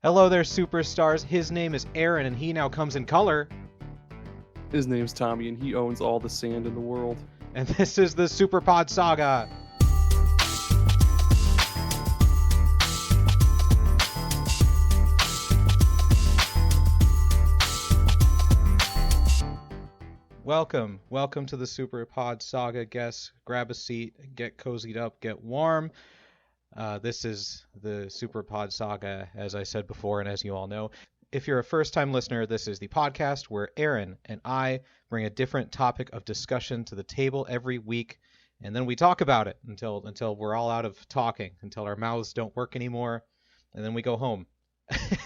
Hello there, superstars. His name is Aaron, and he now comes in color. His name's Tommy, and he owns all the sand in the world. And this is the Superpod Saga. Welcome to the Superpod Saga. Guests, grab a seat, get cozied up, get warm. This is the Superpod Saga, as I said before, and as you all know. If you're a first-time listener, this is the podcast where Aaron and I bring a different topic of discussion to the table every week, and then we talk about it until we're all out of talking, until our mouths don't work anymore, and then we go home.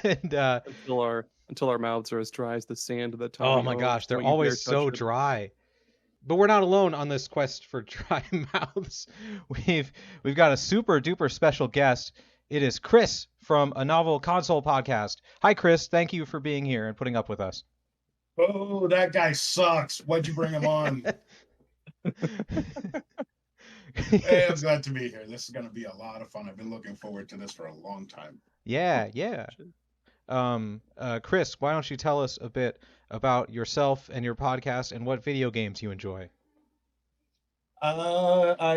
And until our mouths are as dry as the sand of the tongue. Oh my gosh, they're always so dry. But we're not alone on this quest for dry mouths. We've got a super duper special guest. It is Chris from A Novel Console Podcast. Hi Chris, thank you for being here and putting up with us. Oh, that guy sucks. Why'd you bring him on? Hey, I'm glad to be here. This is going to be a lot of fun. I've been looking forward to this for a long time. Yeah. Chris, why don't you tell us a bit about yourself and your podcast and what video games you enjoy? My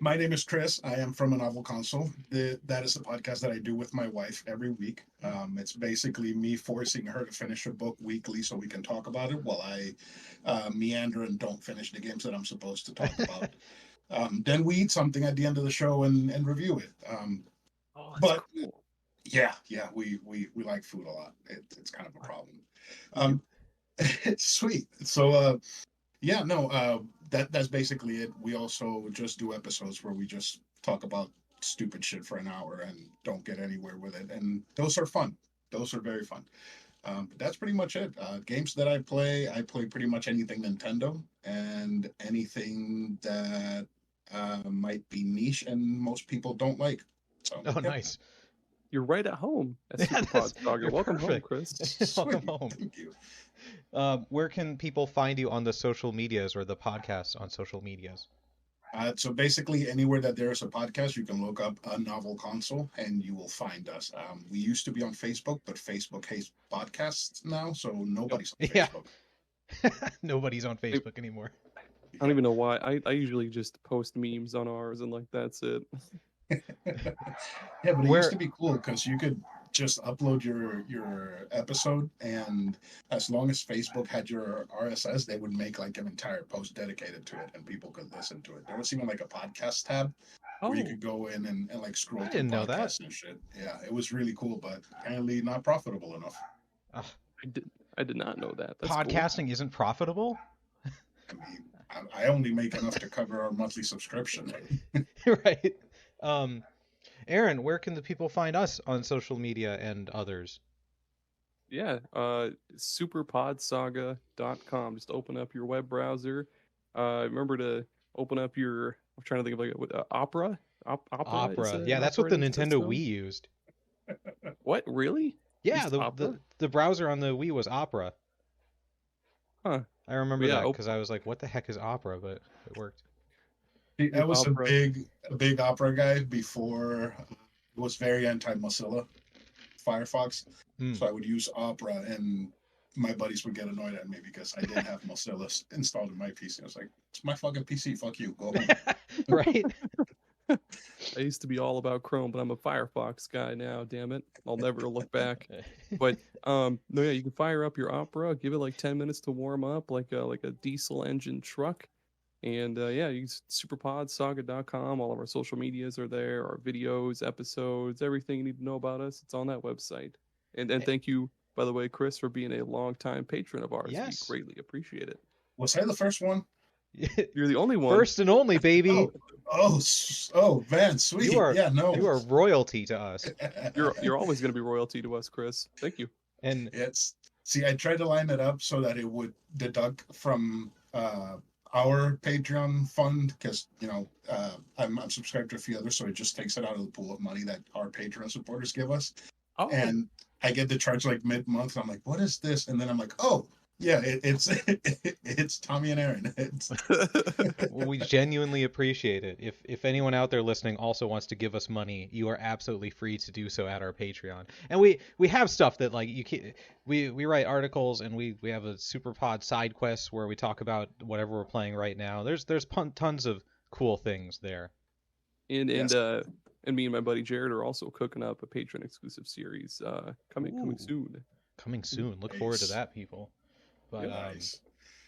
name is Chris. I am from A Novel Console. That is the podcast that I do with my wife every week. It's basically me forcing her to finish a book weekly so we can talk about it while I meander and don't finish the games that I'm supposed to talk about. Then we eat something at the end of the show and review it. But cool. Yeah, we like food a lot. It's kind of a problem. It's sweet. So that's basically it. We also just do episodes where we just talk about stupid shit for an hour and don't get anywhere with it. And those are fun. Those are very fun. But that's pretty much it. Games that I play pretty much anything Nintendo and anything that might be niche and most people don't like. So, Nice. You're right at home. Welcome home, Chris. Welcome home. Thank you. Where can people find you on the social medias or the podcast on social medias? So basically, anywhere that there's a podcast, you can look up A Novel Console and you will find us. We used to be on Facebook, but Facebook hates podcasts now, so nobody's on Facebook. Yeah. Nobody's on Facebook anymore. I don't even know why. I usually just post memes on ours and that's it. Yeah, but it used to be cool because you could just upload your episode, and as long as Facebook had your RSS, they would make like an entire post dedicated to it and people could listen to it. There was even like a podcast tab where you could go in and like scroll through podcasts and shit. Yeah, it was really cool, but apparently not profitable enough. I did not know that. That's Podcasting cool. Isn't profitable? I mean, I only make enough to cover our monthly subscription. Right. Aaron, where can the people find us on social media and others? Yeah, superpodsaga.com. Just open up your web browser. Remember to open up I'm trying to think of Opera? Opera. Yeah, that's what the Nintendo Wii used. What? Really? Yeah, the browser on the Wii was Opera. Huh. I remember that because I was like, what the heck is Opera? But it worked. I was a big Opera guy before. It was very anti-Mozilla Firefox, so I would use Opera, and my buddies would get annoyed at me because I didn't have Mozilla installed in my PC. I was like, "It's my fucking PC. Fuck you. Go home." Right. I used to be all about Chrome, but I'm a Firefox guy now. Damn it! I'll never look back. But you can fire up your Opera, give it like 10 minutes to warm up, like a diesel engine truck. And you use superpodsaga.com. All of our social medias are there, our videos, episodes, everything you need to know about us. It's on that website. And thank you, by the way, Chris, for being a longtime patron of ours. Yes. We greatly appreciate it. Was I the first one? You're the only one. First and only, baby. Oh, man, sweet. You are royalty to us. You're always going to be royalty to us, Chris. Thank you. And I tried to line it up so that it would deduct from our Patreon fund because I'm subscribed to a few others, so it just takes it out of the pool of money that our Patreon supporters give us. And I get the charge like mid-month. I'm like, what is this? And then I'm like, oh, Yeah, it's Tommy and Aaron. It's Well, we genuinely appreciate it. If anyone out there listening also wants to give us money, you are absolutely free to do so at our Patreon. And we have stuff that like you can we write articles, and we have a Super Pod side quest where we talk about whatever we're playing right now. There's tons of cool things there. And Yes. and me and my buddy Jared are also cooking up a Patreon exclusive series coming Ooh. soon. Coming soon. Look forward to Nice. that, people. But nice.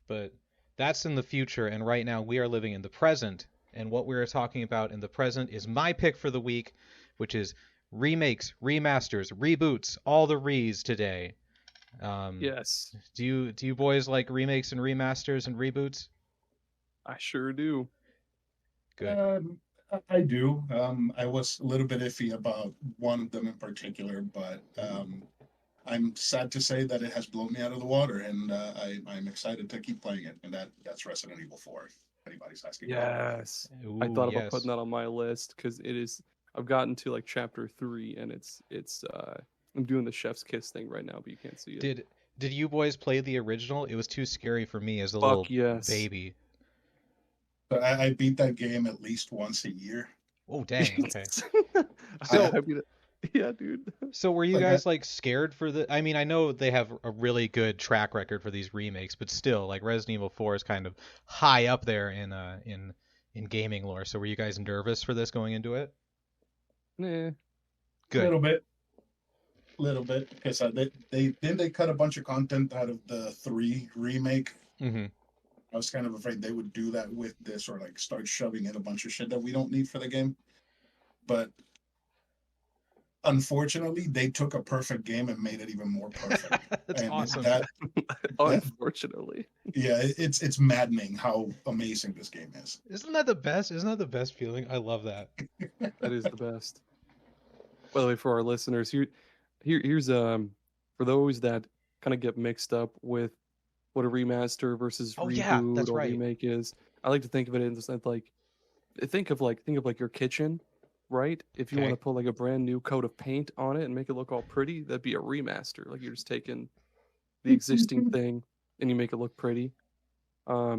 but that's in the future, and right now we are living in the present. And what we are talking about in the present is my pick for the week, which is remakes, remasters, reboots, all the re's today. Yes, Do you boys like remakes and remasters and reboots? I sure do. Good. I do. I was a little bit iffy about one of them in particular, but I'm sad to say that it has blown me out of the water, and I'm excited to keep playing it. And that's Resident Evil 4. If anybody's asking. Yes, Ooh, I thought about yes. putting that on my list because it is. I've gotten to like chapter 3, and it's. I'm doing the chef's kiss thing right now, but you can't see it. Did you boys play the original? It was too scary for me as a Fuck little yes. baby. But I beat that game at least once a year. Oh dang. Okay. I mean, yeah, dude. So were you Like guys like scared for the? I mean, I know they have a really good track record for these remakes, but still, like Resident Evil 4 is kind of high up there in gaming lore. So were you guys nervous for this going into it? Nah. Good. Little bit, because they cut a bunch of content out of the 3 remake. Mm-hmm. I was kind of afraid they would do that with this, or like start shoving in a bunch of shit that we don't need for the game. But unfortunately, they took a perfect game and made it even more perfect. That's And awesome. Unfortunately. Yeah, it's maddening how amazing this game is. Isn't that the best? Isn't that the best feeling? I love that. That is the best. By the way, for our listeners, here's for those that kind of get mixed up with what a remaster versus Oh, reboot yeah, that's or right. remake is. I like to think of it in the sense like think of like your kitchen, right? If you Okay. want to put like a brand new coat of paint on it and make it look all pretty, that'd be a remaster. Like you're just taking the existing thing and you make it look pretty. A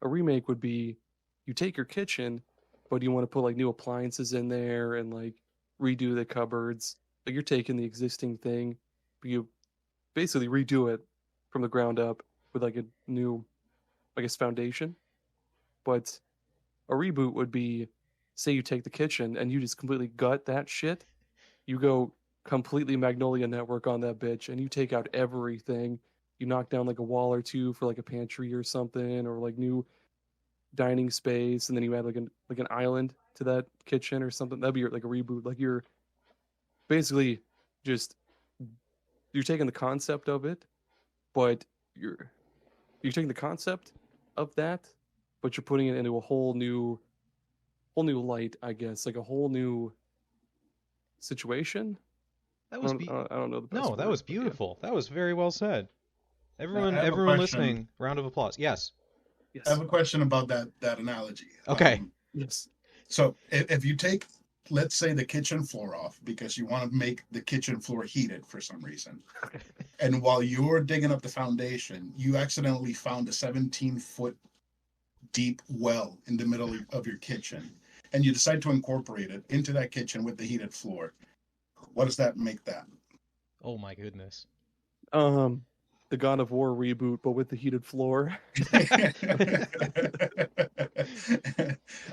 remake would be you take your kitchen, but you want to put like new appliances in there and like redo the cupboards. Like you're taking the existing thing, but you basically redo it from the ground up with like a new, I guess, foundation. But a reboot would be, say you take the kitchen and you just completely gut that shit. You go completely Magnolia Network on that bitch and you take out everything. You knock down like a wall or two for like a pantry or something, or like new dining space, and then you add like an island to that kitchen or something. That'd be like a reboot. Like you're basically just you're taking the concept of it, but you're taking the concept of that, but you're putting it into a whole new light, I guess, like a whole new situation. That was I don't know the best no, that word, was but yeah. beautiful. That was very well said. Everyone, I have a everyone question. listening, round of applause. Yes. Yes. I have a question about that analogy. Okay. Yes. So if you take, let's say, the kitchen floor off because you want to make the kitchen floor heated for some reason, and while you're digging up the foundation, you accidentally found a 17-foot deep well in the middle of your kitchen, and you decide to incorporate it into that kitchen with the heated floor. What does that make that? Oh my goodness. The God of War reboot, but with the heated floor.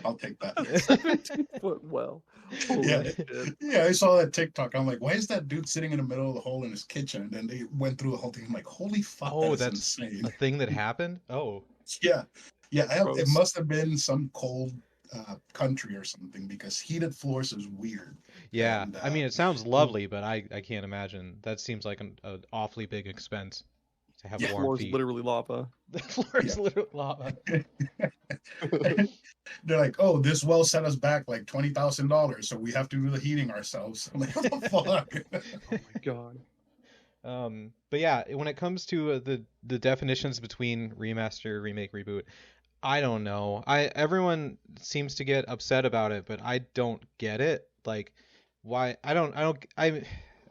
I'll take that. 17-foot well. Holy Yeah. shit. Yeah, I saw that TikTok. I'm like, why is that dude sitting in the middle of the hole in his kitchen? And then they went through the whole thing. I'm like, holy fuck, Oh, that's that's insane. a thing that happened? Oh. Yeah. Yeah, it Gross. must have been some cold country or something, because heated floors is weird. Yeah. And, I mean, it sounds lovely, but I can't imagine. That seems like an awfully big expense to have Yeah, warm Floor's feet. literally lava. The floor is Yeah. literally lava. They're like, oh, this well set us back like $20,000, so we have to do the heating ourselves. I'm like, what the fuck? Oh my god. But yeah, when it comes to the definitions between remaster, remake, reboot, I don't know. Everyone seems to get upset about it, but I don't get it. Like, why?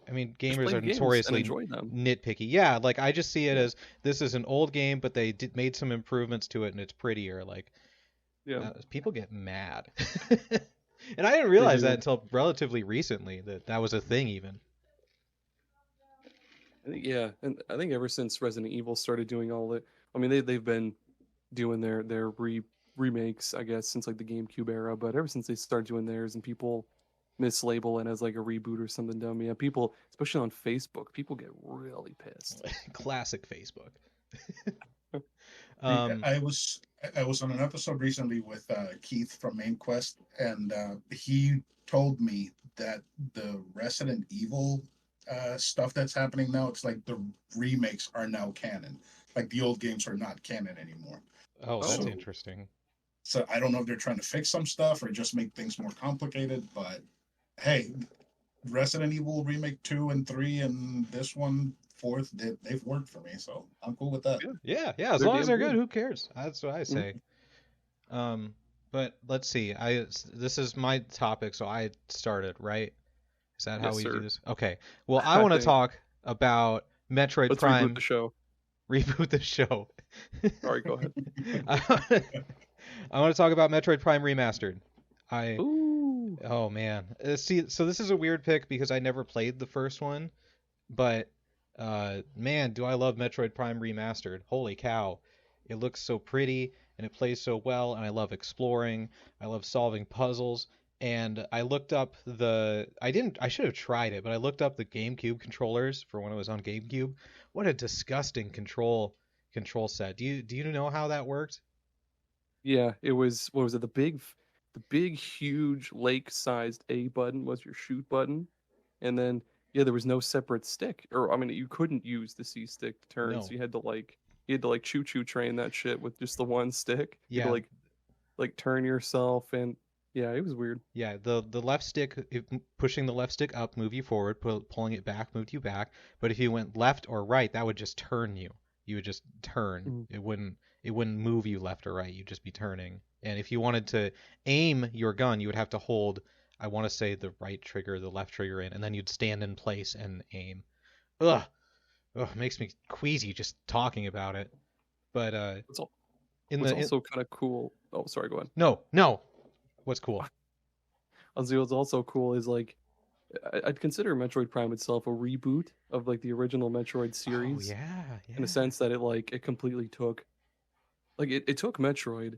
I mean, Just gamers play are the games and notoriously enjoy them. nitpicky. Yeah, like I just see it Yeah. as this is an old game, but they made some improvements to it and it's prettier. Like Yeah, people get mad, and I didn't they realize that do. until relatively recently that was a thing even. Yeah, and I think ever since Resident Evil started doing all it, I mean they've been doing their remakes, I guess, since like the GameCube era. But ever since they started doing theirs, and people mislabel it as like a reboot or something dumb, yeah, people, especially on Facebook, people get really pissed. Classic Facebook. I was on an episode recently with Keith from Main Quest, and he told me that the Resident Evil stuff that's happening now, it's like the remakes are now canon. Like the old games are not canon anymore. Oh, that's So- interesting. So I don't know if they're trying to fix some stuff or just make things more complicated, but hey, Resident Evil Remake 2 and 3 and this one, fourth, they've worked for me, so I'm cool with that. Yeah, as They're long as damn they're good, good. who cares? That's what I say. But let's see. This is my topic, so I started, right? Is that how Yes, we sir. do this? Okay. Well, I I want to think. talk about Metroid Let's Prime. reboot the show. Reboot the show. Sorry, go ahead. I want to talk about Metroid Prime Remastered. Ooh, Oh man. See, so this is a weird pick because I never played the first one, but man, do I love Metroid Prime Remastered. Holy cow. It looks so pretty and it plays so well and I love exploring. I love solving puzzles. And I looked up I should have tried it, but I looked up the GameCube controllers for when it was on GameCube. What a disgusting control set. Do you know how that worked? yeah, it was. What was it? The big, huge lake-sized A button was your shoot button, and then yeah, there was no separate stick, or I mean, you couldn't use the C stick to turn, No. so you had to choo-choo train that shit with just the one stick. You Yeah. had to like turn yourself, and yeah, it was weird. Yeah, the left stick, pushing the left stick up, move you forward, pulling it back, moved you back. But if you went left or right, that would just turn you. You would just turn. Mhm. It wouldn't move you left or right. You'd just be turning. And if you wanted to aim your gun, you would have to hold, I want to say the right trigger, the left trigger in, and then you'd stand in place and aim. Ugh. Ugh, it makes me queasy just talking about it. But It's, al- in it's the also kind of cool. Oh, sorry, go ahead. no. What's cool? I'll say what's also cool is like I'd consider Metroid Prime itself a reboot of like the original Metroid series. Oh yeah, yeah. In a sense that it completely took it took Metroid,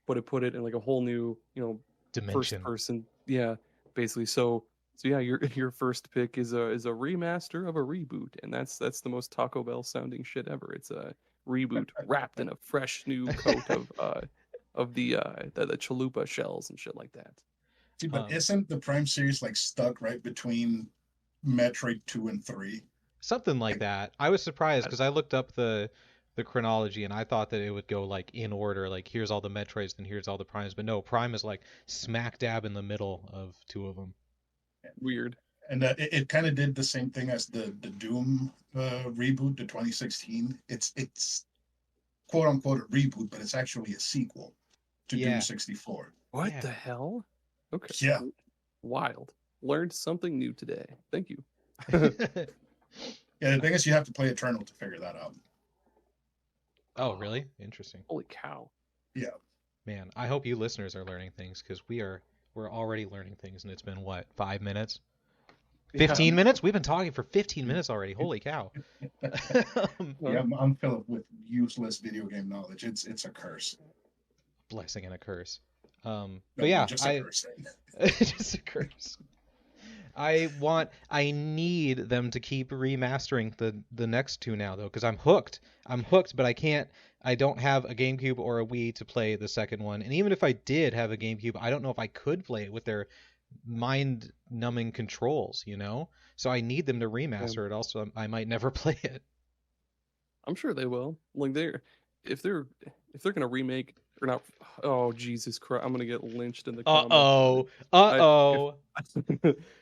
but it put it in like a whole new, first Dimension. person, yeah, basically. So yeah, your first pick is a remaster of a reboot, and that's the most Taco Bell sounding shit ever. It's a reboot wrapped in a fresh new coat of the chalupa shells and shit like that. See, but isn't the Prime series like stuck right between Metroid 2 and 3? Something like that. I was surprised because I looked up the chronology and I thought that it would go like in order, like here's all the Metroids and here's all the Primes, but no, Prime is like smack dab in the middle of two of them. Weird. And it kind of did the same thing as the Doom reboot, the 2016. It's quote unquote a reboot, but it's actually a sequel to Yeah. Doom 64. What Yeah. the hell? Okay. Yeah. Wild. Learned something new today. Thank you. Yeah, the thing is, you have to play Eternal to figure that out. Oh, really? Interesting. Holy cow. Yeah. Man, I hope you listeners are learning things because we're already learning things and it's been what, 5 minutes? 15 minutes? We've been talking for 15 minutes already. Holy cow. Yeah, I'm filled with useless video game knowledge. It's a curse. Blessing and a curse. No, But yeah, just a curse. just a curse. I need them to keep remastering the next two now though, because I'm hooked. But I don't have a GameCube or a Wii to play the second one. And even if I did have a GameCube, I don't know if I could play it with their mind-numbing controls, So I need them to remaster it. Also, I might never play it. I'm sure they will. Like if they're gonna remake or not. Oh Jesus Christ! I'm gonna get lynched in the comments.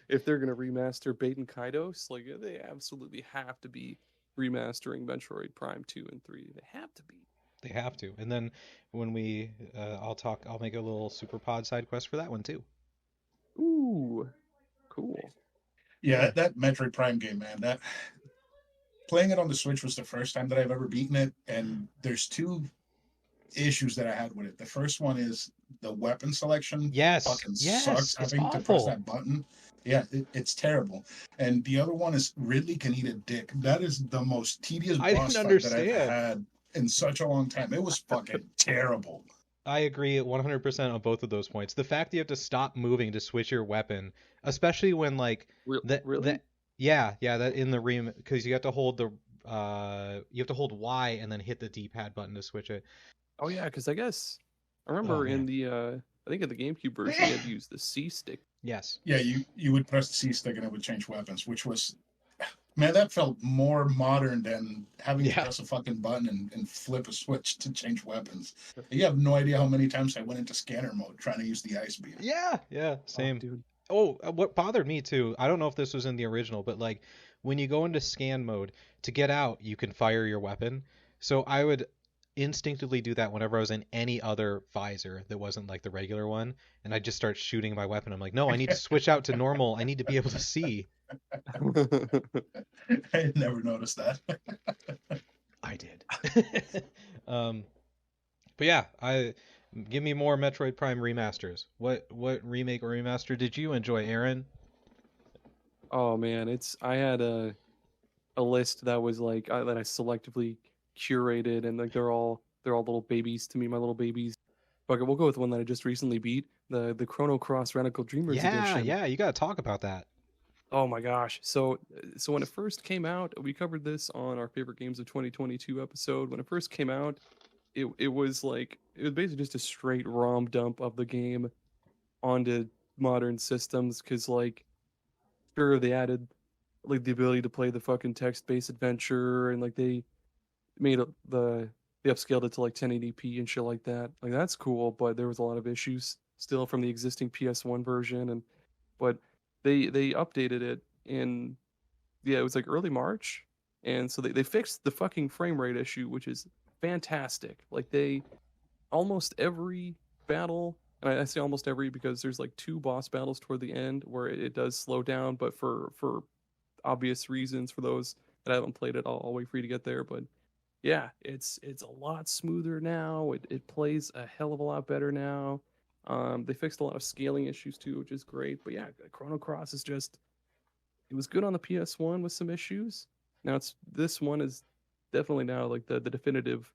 If they're gonna remaster Bait and Kaidos, like they absolutely have to be remastering Metroid Prime 2 and 3. They have to be. They have to. And then when I'll make a little super pod side quest for that one too. Ooh, cool. Yeah, that Metroid Prime game, man. That playing it on the Switch was the first time that I've ever beaten it, and there's two issues that I had with it. The first one is the weapon selection Yes, fucking yes, sucks it's having to press awful. that button. Yeah, it's terrible. And the other one is Ridley can eat a dick. That is the most tedious I boss didn't fight that I've understand. had in such a long time. It was fucking terrible. I agree 100% on both of those points. The fact that you have to stop moving to switch your weapon, especially when like Really? yeah, that in the because you have to hold Y and then hit the D-pad button to switch it. Oh yeah, because I guess I Oh remember in man. the I think in the GameCube version you had to use the C stick. Yes. Yeah, you would press the C stick and it would change weapons, which was, man, that felt more modern than having to Yeah. press a fucking button and flip a switch to change weapons. You have no idea how many times I went into scanner mode trying to use the ice beam. Yeah, Oh, same. dude. Oh, what bothered me too, I don't know if this was in the original, but like when you go into scan mode, to get out, you can fire your weapon. So I would instinctively do that whenever I was in any other visor that wasn't like the regular one, and I'd just start shooting my weapon. I'm like, no, I need to switch out to normal. I need to be able to see. I never noticed that. I did. But yeah, give me more Metroid Prime remasters. What remake or remaster did you enjoy, Aaron? Oh man, I had a list that was like that I selectively curated, and like they're all little babies to me, my little babies. Okay, we'll go with one that I just recently beat, the Chrono Cross Radical Dreamers edition. Yeah, you gotta talk about that. Oh my gosh. So when it first came out, we covered this on our favorite games of 2022 episode. When it first came out, it was like it was basically just a straight ROM dump of the game onto modern systems, because like sure they added like the ability to play the fucking text-based adventure, and like they made they upscaled it to like 1080p and shit like that. Like that's cool, but there was a lot of issues still from the existing PS1 version, and but they updated it in yeah, it was like early March, and so they fixed the fucking frame rate issue, which is fantastic. Like they almost every battle, and I say almost every because there's like two boss battles toward the end where it does slow down, but for obvious reasons for those that haven't played it, I'll wait for you to get there. But yeah, it's a lot smoother now. It plays a hell of a lot better now. They fixed a lot of scaling issues too, which is great. But yeah, Chrono Cross is just it was good on the PS1 with some issues. Now this one is definitely now like the definitive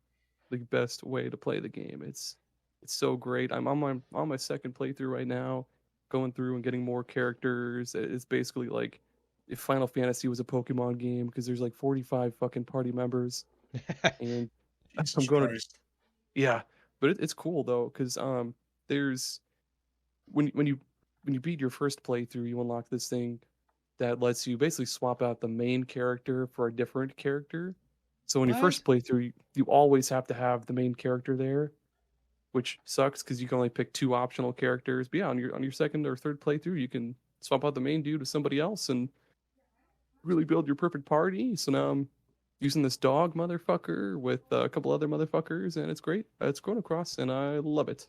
like best way to play the game. It's so great. I'm on my second playthrough right now, going through and getting more characters. It's basically like if Final Fantasy was a Pokemon game, because there's like 45 fucking party members, and Jesus I'm going to Christ. yeah, but it's cool though, because there's when you beat your first playthrough, you unlock this thing that lets you basically swap out the main character for a different character. So when you What? first playthrough, you always have to have the main character there, which sucks because you can only pick two optional characters. But yeah, on your second or third playthrough, you can swap out the main dude with somebody else and really build your perfect party. So now I'm using this dog motherfucker with a couple other motherfuckers, and it's great. It's going across, and I love it.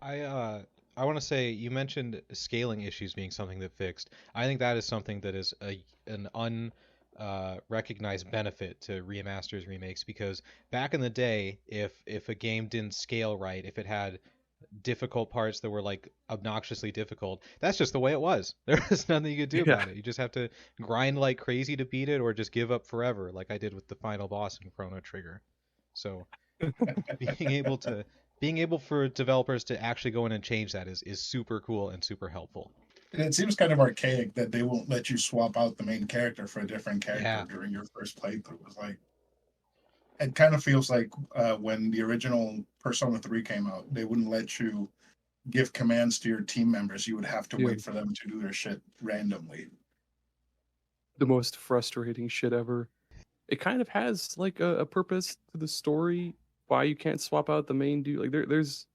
I want to say you mentioned scaling issues being something that fixed. I think that is something that is an recognized benefit to remasters remakes, because back in the day, if a game didn't scale right, if it had difficult parts that were like obnoxiously difficult, that's just the way it was. There was nothing you could do about it. You just have to grind like crazy to beat it, or just give up forever, like I did with the final boss in Chrono Trigger. So being able for developers to actually go in and change that is super cool and super helpful. And it seems kind of archaic that they won't let you swap out the main character for a different character Yeah. during your first playthrough. It's like it kind of feels like when the original Persona 3 came out, they wouldn't let you give commands to your team members. You would have to Yeah. wait for them to do their shit randomly. The most frustrating shit ever. It kind of has like a purpose to the story why you can't swap out the main dude. Like there's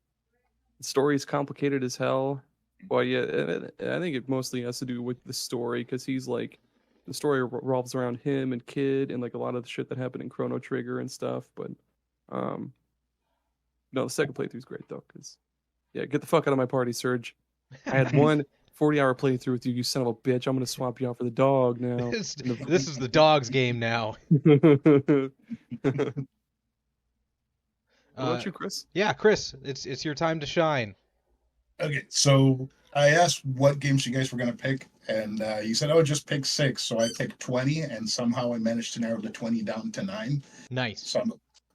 the story is complicated as hell. Well, yeah, I think it mostly has to do with the story, because he's like the story revolves around him and Kid and like a lot of the shit that happened in Chrono Trigger and stuff. But no, the second playthrough is great though, because yeah, get the fuck out of my party, Serge. I had 40-hour playthrough with you, you son of a bitch. I'm gonna swap you out for the dog now. This is the dog's game now. What about you, Chris? Yeah, Chris, it's your time to shine. Okay, so I asked what games you guys were gonna pick, and you said, "Oh, just pick 6." So I picked 20, and somehow I managed to narrow the 20 down to 9. Nice. So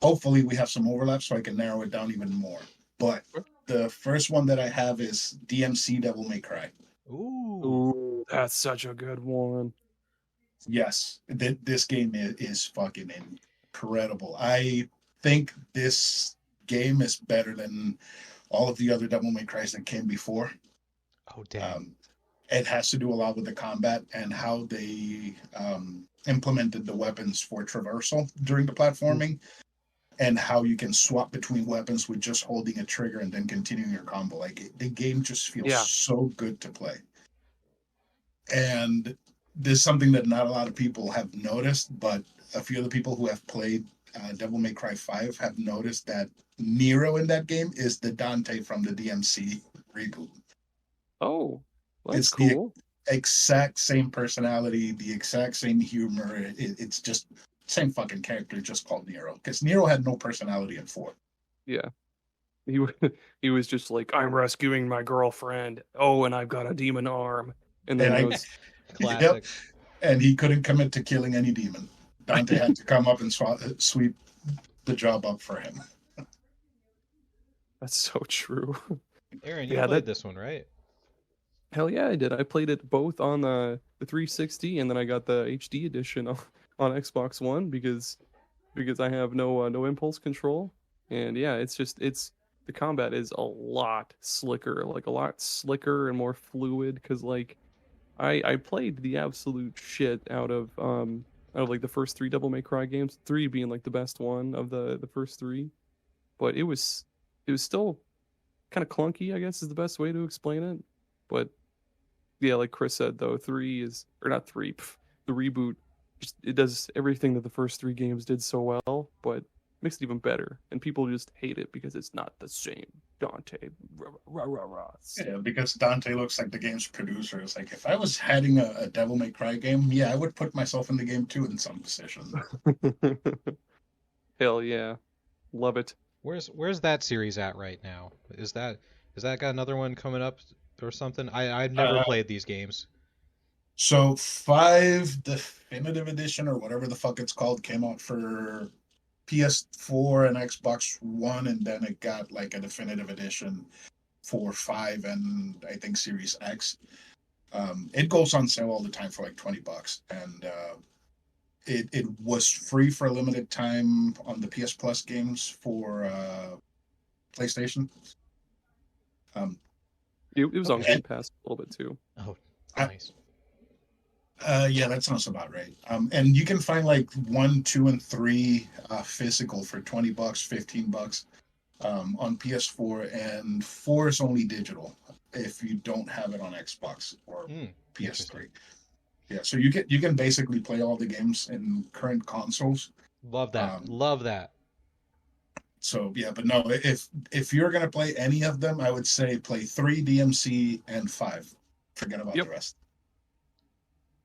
hopefully we have some overlap, so I can narrow it down even more. But the first one that I have is DMC Devil May Cry. Ooh, that's such a good one. Yes, this game is fucking incredible. I think this game is better than all of the other Devil May Cries that came before. Oh, damn. It has to do a lot with the combat and how they implemented the weapons for traversal during the platforming, and how you can swap between weapons with just holding a trigger and then continuing your combo. Like, the game just feels so good to play. And this is something that not a lot of people have noticed, but a few of the people who have played Devil May Cry 5 have noticed that Nero in that game is the Dante from the DMC reboot. Oh, that's It's cool. The exact same personality, the exact same humor. It's just same fucking character, just called Nero. Because Nero had no personality in 4. Yeah. He was just like, I'm rescuing my girlfriend. Oh, and I've got a demon arm. And then it was Classic. Yep. And he couldn't commit to killing any demon. Dante had to come up and sweep the job up for him. That's so true. Aaron, you played this one, right? Hell yeah, I did. I played it both on the 360, and then I got the HD edition on Xbox One because I have no impulse control. And yeah, the combat is a lot slicker, like a lot slicker and more fluid. Because like I played the absolute shit out of like the first 3 Devil May Cry games, 3 being like the best one of the first 3, but it was still kind of clunky, I guess is the best way to explain it. But yeah, like Chris said though, the reboot, it does everything that the first 3 games did so well, but makes it even better, and people just hate it because it's not the same Dante. Yeah, because Dante looks like the game's producer. It's like, if I was heading a Devil May Cry game, yeah, I would put myself in the game too in some positions. Hell yeah, love it. Where's that series at right now? Is that got another one coming up or something? I've never played these games. So 5 Definitive Edition or whatever the fuck it's called came out for PS4 and Xbox One, and then it got like a Definitive Edition for 5 and I think Series X. It goes on sale all the time for like $20, and it was free for a limited time on the PS Plus games for PlayStation. It was on Game Pass a little bit too. Oh, nice. Yeah, that sounds about right. And you can find like 1, 2, and 3 physical for $20, $15 on PS4, and 4 is only digital if you don't have it on Xbox or PS3. Yeah, so you can basically play all the games in current consoles. Love that. Love that. So yeah, but no, if you're gonna play any of them, I would say play 3, DMC, and 5. Forget about the rest.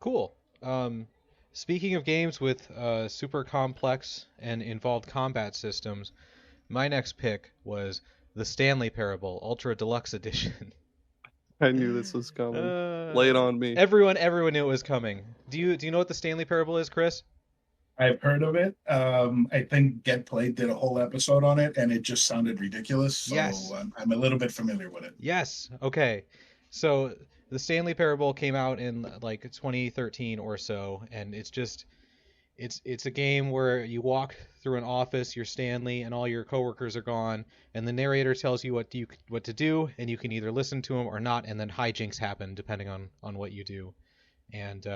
Cool. Speaking of games with super complex and involved combat systems, my next pick was the Stanley Parable Ultra Deluxe Edition. I knew this was coming. Lay it on me. Everyone knew it was coming. Do you know what the Stanley Parable is, Chris? I've heard of it. I think Get Played did a whole episode on it, and it just sounded ridiculous. So yes. I'm a little bit familiar with it. Yes. Okay. So the Stanley Parable came out in like 2013 or so, and it's a game where you walk through an office, you're Stanley, and all your coworkers are gone, and the narrator tells you what to do, and you can either listen to him or not, and then hijinks happen depending on what you do. And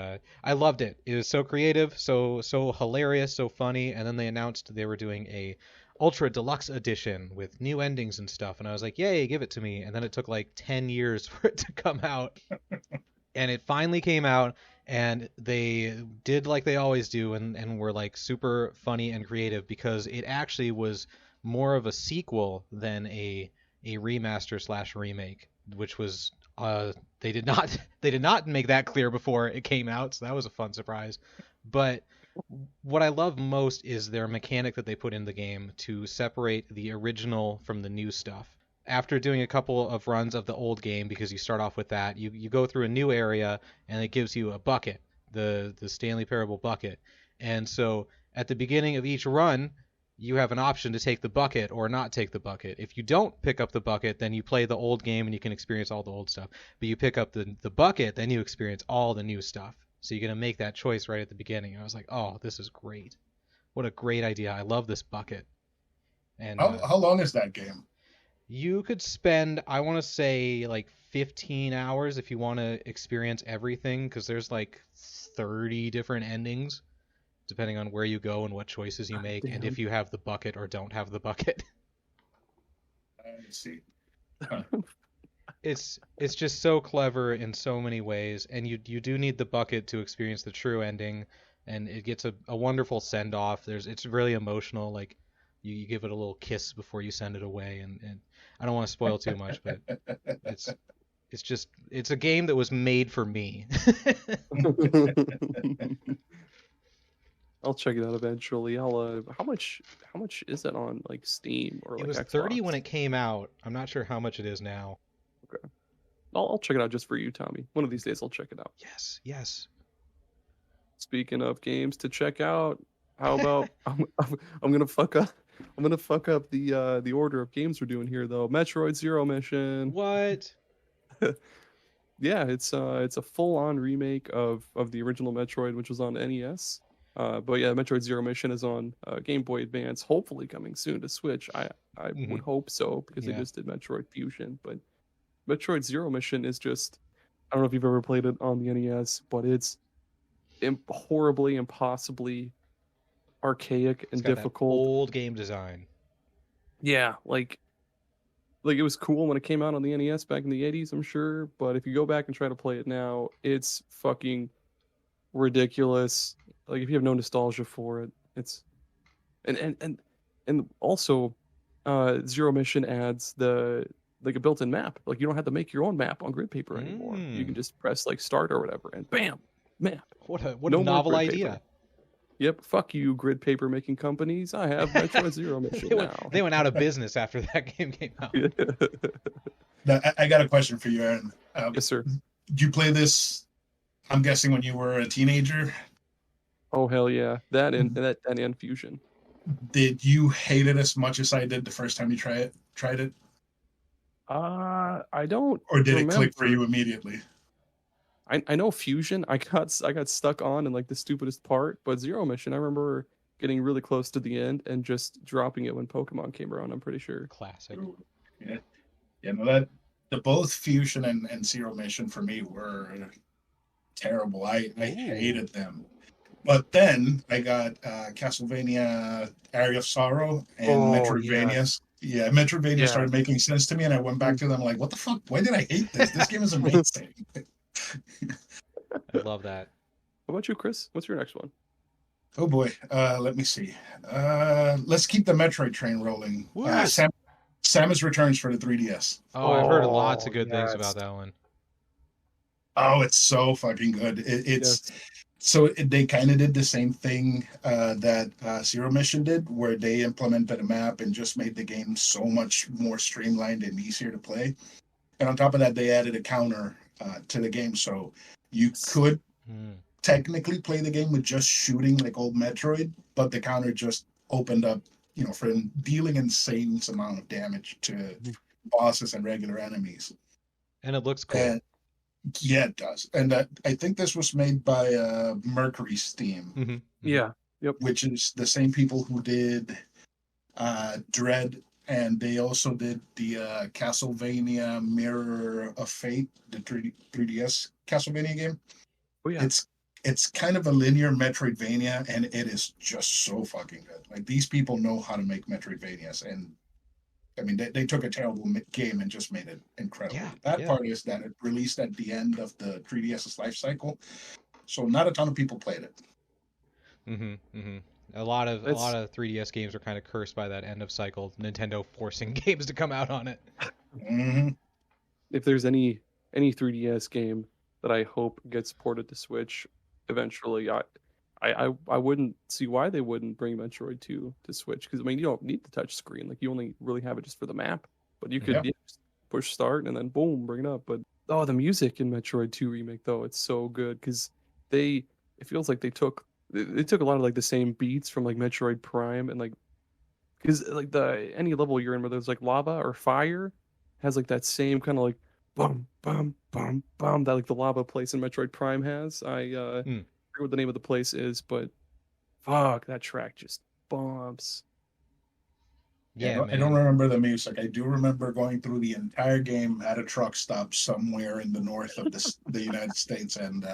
I loved it. It was so creative, so hilarious, so funny, and then they announced they were doing a Ultra Deluxe Edition with new endings and stuff, and I was like, yay, give it to me. And then it took like 10 years for it to come out. And it finally came out, and they did like they always do, and were like super funny and creative, because it actually was more of a sequel than a remaster / remake, which was They did not they did not make that clear before it came out, so that was a fun surprise. But what I love most is their mechanic that they put in the game to separate the original from the new stuff. After doing a couple of runs of the old game, because you start off with that, you go through a new area and it gives you a bucket, the Stanley Parable bucket. And so at the beginning of each run, you have an option to take the bucket or not take the bucket. If you don't pick up the bucket, then you play the old game and you can experience all the old stuff. But you pick up the bucket, then you experience all the new stuff. So you're going to make that choice right at the beginning. And I was like, oh, this is great. What a great idea. I love this bucket. And how long is that game? You could spend, I want to say, like 15 hours if you want to experience everything, because there's like 30 different endings, depending on where you go and what choices you make, and if you have the bucket or don't have the bucket. I see. It's just so clever in so many ways, and you do need the bucket to experience the true ending, and it gets a wonderful send off. It's really emotional. Like you give it a little kiss before you send it away, and I don't want to spoil too much, but it's a game that was made for me. I'll check it out eventually. I'll how much is it on like Steam or like It was Xbox? 30 when it came out. I'm not sure how much it is now. Okay. I'll check it out just for you, Tommy. One of these days I'll check it out. Yes. Speaking of games to check out, how about I'm gonna fuck up the order of games we're doing here though. Metroid Zero Mission. What? Yeah, it's a full-on remake of the original Metroid, which was on NES. But yeah, Metroid Zero Mission is on Game Boy Advance, hopefully coming soon to Switch. I would hope so, because they just did Metroid Fusion. But Metroid Zero Mission is just, I don't know if you've ever played it on the NES, but it's horribly, impossibly archaic and difficult. Old game design. Yeah, like it was cool when it came out on the NES back in the 80s, I'm sure. But if you go back and try to play it now, it's fucking ridiculous. Like if you have no nostalgia for it, it's and also Zero Mission adds a built-in map. Like you don't have to make your own map on grid paper anymore. You can just press like start or whatever and bam, map. What a novel idea. Paper. Yep, fuck you, grid paper making companies. I have Metroid Zero Mission now. They went out of business after that game came out. Now, I got a question for you, Aaron. Yes, sir. Did you play this, I'm guessing, when you were a teenager? Oh, hell yeah. That and Fusion. Did you hate it as much as I did the first time you tried it? I don't. Or did remember. it click for you immediately? I know Fusion. I got stuck on in like the stupidest part, but Zero Mission, I remember getting really close to the end and just dropping it when Pokemon came around. I'm pretty sure. Classic. Yeah. No, the both Fusion and Zero Mission for me were terrible. I hated them. But then I got Castlevania Area of Sorrow and Metroidvanias. Yeah, Metroidvania started making sense to me, and I went back to them like, what the fuck? Why did I hate this? This game is amazing. I love that. What about you, Chris? What's your next one? Oh boy, let me see. Let's keep the Metroid train rolling. Samus Returns for the 3DS. Oh, I've heard lots of good things about that one. Oh, it's so fucking good. So they kind of did the same thing that Zero Mission did, where they implemented a map and just made the game so much more streamlined and easier to play. And on top of that, they added a counter to the game, so you could technically play the game with just shooting like old Metroid, but the counter just opened up, for dealing insane amount of damage to bosses and regular enemies. And it looks cool. And, yeah, it does. And I think this was made by Mercury Steam. Mm-hmm. Yeah. Yep. Which is the same people who did Dread, and they also did the Castlevania Mirror of Fate, the 3DS Castlevania game. Oh yeah. It's kind of a linear Metroidvania, and it is just so fucking good. Like, these people know how to make Metroidvanias, and I mean, they took a terrible game and just made it incredible. Part is that it released at the end of the 3DS's life cycle, so not a ton of people played it. A lot of 3DS games are kind of cursed by that end of cycle. Nintendo forcing games to come out on it. If there's any any 3DS game that I hope gets ported to Switch eventually. I wouldn't see why they wouldn't bring Metroid 2 to Switch, because I mean you don't need the touch screen. Like you only really have it just for the map, but you could just push start and then boom, bring it up. But the music in Metroid 2 remake though, it's so good because it feels like they took a lot of like the same beats from like Metroid Prime, and like because like any level you're in where there's like lava or fire has like that same kind of like bum bum bum bum that like the lava place in Metroid Prime has. I forget what the name of the place is, but fuck, that track just bumps. Yeah, I don't remember the music. I do remember going through the entire game at a truck stop somewhere in the north of the United States, and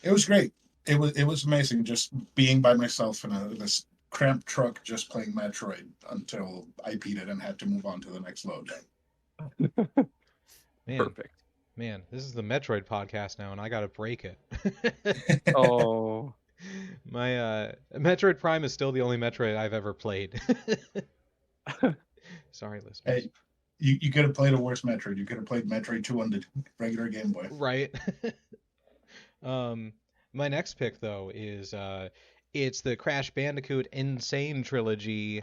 it was great. It was amazing just being by myself in this cramped truck just playing Metroid until I beat it and had to move on to the next load. Man, perfect. Man, this is the Metroid podcast now, and I gotta break it. Oh, my Metroid Prime is still the only Metroid I've ever played. Sorry, listeners. Hey, you could have played a worse Metroid. You could have played Metroid 2 on the regular Game Boy. Right. My next pick though is it's the Crash Bandicoot Insane Trilogy.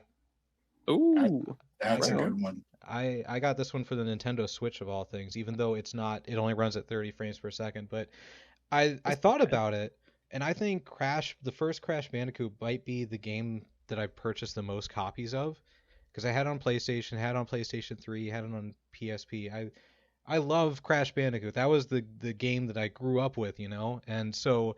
Ooh, that's a good one. I got this one for the Nintendo Switch of all things, even though it only runs at 30 frames per second. But I thought about it, and I think the first Crash Bandicoot might be the game that I purchased the most copies of, because I had it on PlayStation, had it on PlayStation 3, had it on PSP. I love Crash Bandicoot. That was the game that I grew up with, and so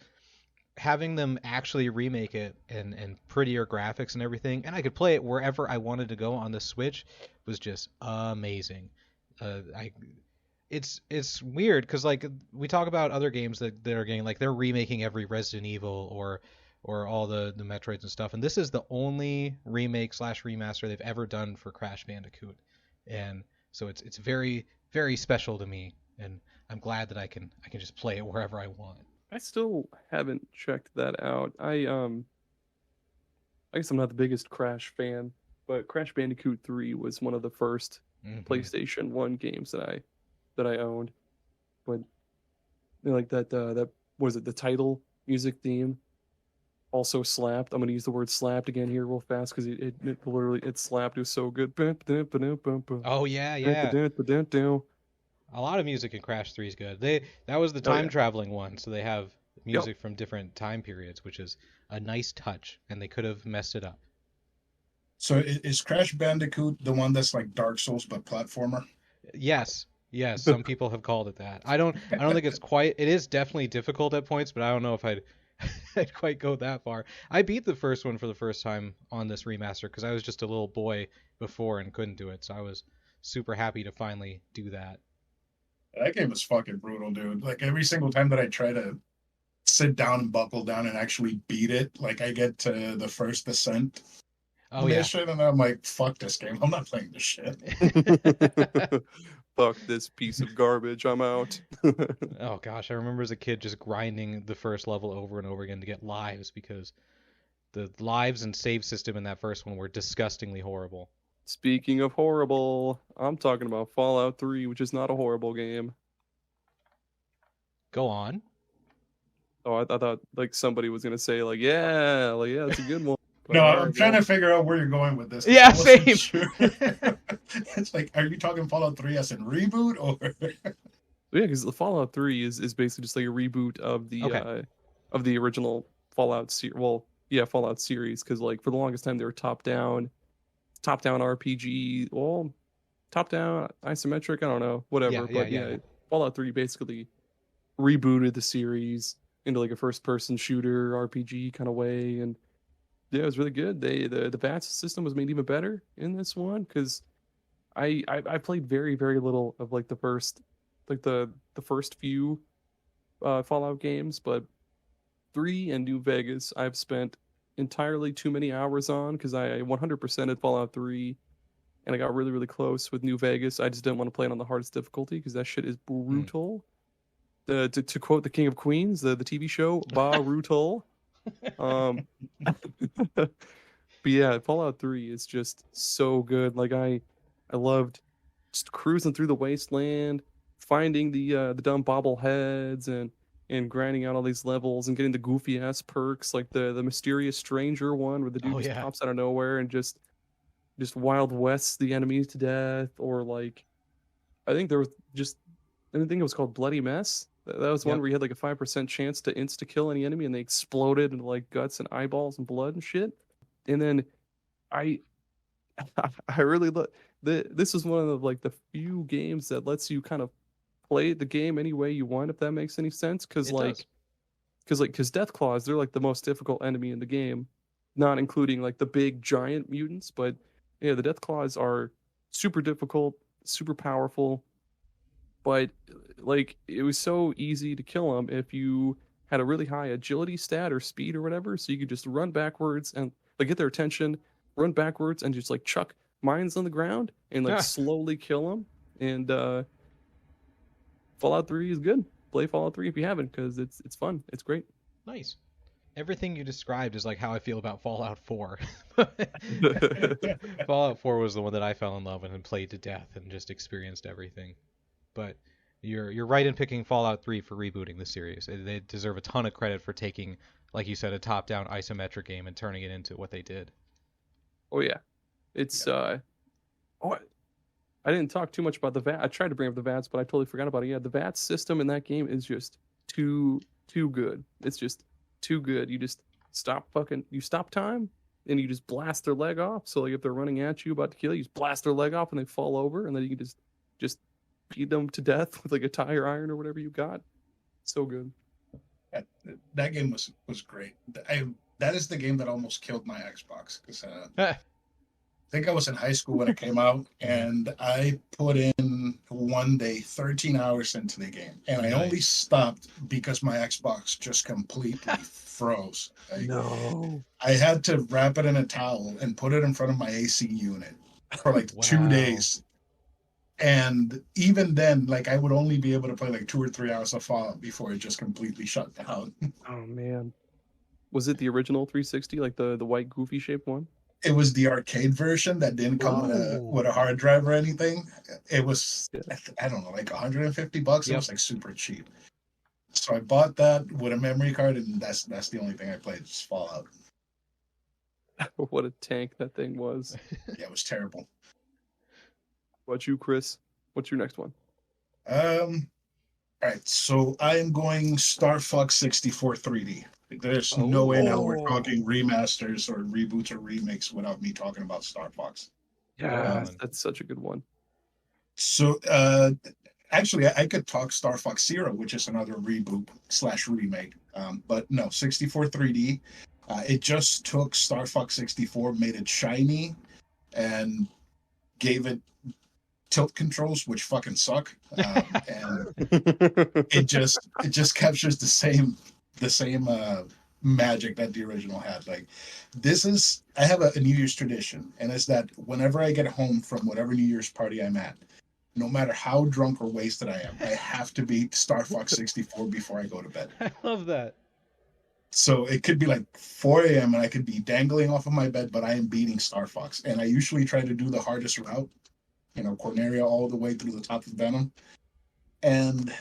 having them actually remake it and prettier graphics and everything, and I could play it wherever I wanted to go on the Switch, was just amazing. It's weird because like we talk about other games that are getting, like they're remaking every Resident Evil or all the Metroids and stuff, and this is the only remake / remaster they've ever done for Crash Bandicoot, and so it's very, very special to me, and I'm glad that I can just play it wherever I want. I still haven't checked that out. I guess I'm not the biggest Crash fan, but Crash Bandicoot 3 was one of the first PlayStation 1 games that I owned. But like that what is it, the title music theme also slapped. I'm going to use the word slapped again here real fast because it literally slapped. It was so good. Oh yeah. A lot of music in Crash 3 is good. That was the time traveling one, so they have music from different time periods, which is a nice touch, and they could have messed it up. So is Crash Bandicoot the one that's like Dark Souls but platformer? Yes. Some people have called it that. I don't think it's quite. It is definitely difficult at points, but I don't know if I'd quite go that far. I beat the first one for the first time on this remaster because I was just a little boy before and couldn't do it, so I was super happy to finally do that. That game is fucking brutal, dude. Like every single time that I try to sit down and buckle down and actually beat it, like I get to the first ascent mission, and I'm like, fuck this game. I'm not playing this shit. Fuck this piece of garbage. I'm out. Oh gosh, I remember as a kid just grinding the first level over and over again to get lives, because the lives and save system in that first one were disgustingly horrible. Speaking of horrible, I'm talking about Fallout 3, which is not a horrible game. Go on. Oh, I thought like somebody was gonna say yeah, it's a good one. No, I'm trying to figure out where you're going with this. Yeah, same. Sure. It's like, are you talking Fallout 3 as in reboot, or? Yeah, because the Fallout 3 is basically just like a reboot of the original Fallout series. Well, yeah, Fallout series, because like for the longest time they were top down RPG, well, top down isometric, I don't know, whatever. Yeah. Fallout 3 basically rebooted the series into like a first person shooter RPG kind of way, and yeah, it was really good. The VATS system was made even better in this one, because I played very, very little of like the first few Fallout games, but 3 and New Vegas I've spent entirely too many hours on, because I 100%ed Fallout 3 and I got really, really close with New Vegas. I just didn't want to play it on the hardest difficulty because that shit is brutal. To quote the King of Queens, the TV show, brutal. But yeah, Fallout 3 is just so good. Like I loved just cruising through the wasteland, finding the dumb bobbleheads and grinding out all these levels and getting the goofy ass perks like the mysterious stranger one where the dude just pops out of nowhere and just Wild Wests the enemies to death, or like I think there was just I think it was called Bloody Mess. That was one where you had like a 5% chance to insta kill any enemy and they exploded into like guts and eyeballs and blood and shit. And then I really this was one of the few games that lets you kind of play the game any way you want, if that makes any sense. Because Deathclaws, they're like the most difficult enemy in the game, not including like the big giant mutants. But yeah, the Deathclaws are super difficult, super powerful. But like it was so easy to kill them if you had a really high agility stat or speed or whatever, so you could just run backwards and like get their attention, run backwards and just like chuck mines on the ground and like slowly kill them. And Fallout 3 is good. Play Fallout 3 if you haven't, because it's fun. It's great. Nice. Everything you described is like how I feel about Fallout 4. Fallout 4 was the one that I fell in love with and played to death and just experienced everything. But you're right in picking Fallout 3 for rebooting the series. They deserve a ton of credit for taking, like you said, a top-down isometric game and turning it into what they did. Oh yeah, it's I didn't talk too much about the VAT. I tried to bring up the VATs, but I totally forgot about it. Yeah, the VAT system in that game is just too good. It's just too good. You just stop time and you just blast their leg off. So like if they're running at you about to kill you, just blast their leg off and they fall over, and then you can just beat them to death with like a tire iron or whatever you got. So good. That game was great. That is the game that almost killed my Xbox, because I think I was in high school when it came out, and I put in one day 13 hours into the game, and I only stopped because my Xbox just completely froze. No. I had to wrap it in a towel and put it in front of my AC unit for like 2 days. And even then, like I would only be able to play like 2 or 3 hours of Fallout before it just completely shut down. Oh man. Was it the original 360, like the white goofy shaped one? It was the arcade version that didn't come with a hard drive or anything. It was, I don't know, like $150. It was like super cheap. So I bought that with a memory card, and that's the only thing I played, just Fallout. What a tank that thing was. Yeah, it was terrible. What about you, Chris? What's your next one? All right, so I am going Star Fox 64 3D. There's no way now we're talking remasters or reboots or remakes without me talking about Star Fox. Yeah, that's such a good one. So, actually, I could talk Star Fox Zero, which is another reboot / remake. But no, 64 3D. It just took Star Fox 64, made it shiny, and gave it tilt controls, which fucking suck. And it just captures the same magic that the original had. Like, I have a New Year's tradition, and it's that whenever I get home from whatever New Year's party I'm at, no matter how drunk or wasted I am, I have to beat Star Fox 64 before I go to bed. I love that. So it could be like 4 a.m. and I could be dangling off of my bed, but I am beating Star Fox. And I usually try to do the hardest route, Corneria all the way through the top of Venom. And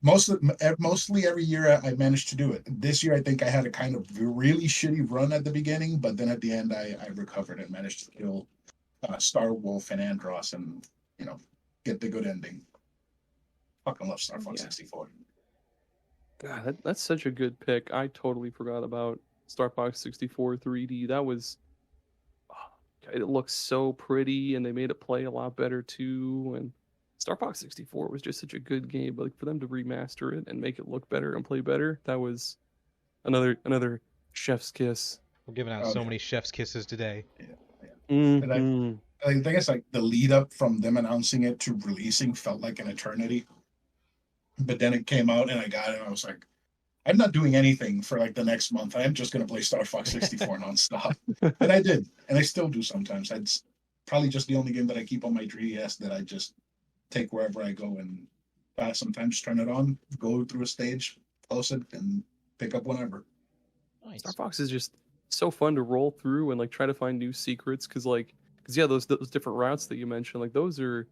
mostly every year I managed to do it. This year I think I had a kind of really shitty run at the beginning, but then at the end I recovered and managed to kill Star Wolf and Andross and get the good ending. Fucking love Star Fox 64. God, that's such a good pick. I totally forgot about Star Fox 64 3D. That was, it looks so pretty, and they made it play a lot better too. And Star Fox 64 was just such a good game. But like for them to remaster it and make it look better and play better, that was another chef's kiss. We're giving out so many chef's kisses today. Yeah. And I think it's like the lead up from them announcing it to releasing felt like an eternity. But then it came out and I got it and I was like, I'm not doing anything for like the next month. I am just going to play Star Fox 64 nonstop. And I did. And I still do sometimes. It's probably just the only game that I keep on my 3DS that I just take wherever I go, and sometimes turn it on, go through a stage, close it, and pick up whenever. Nice. Star Fox is just so fun to roll through and like try to find new secrets. Cause those different routes that you mentioned, like those are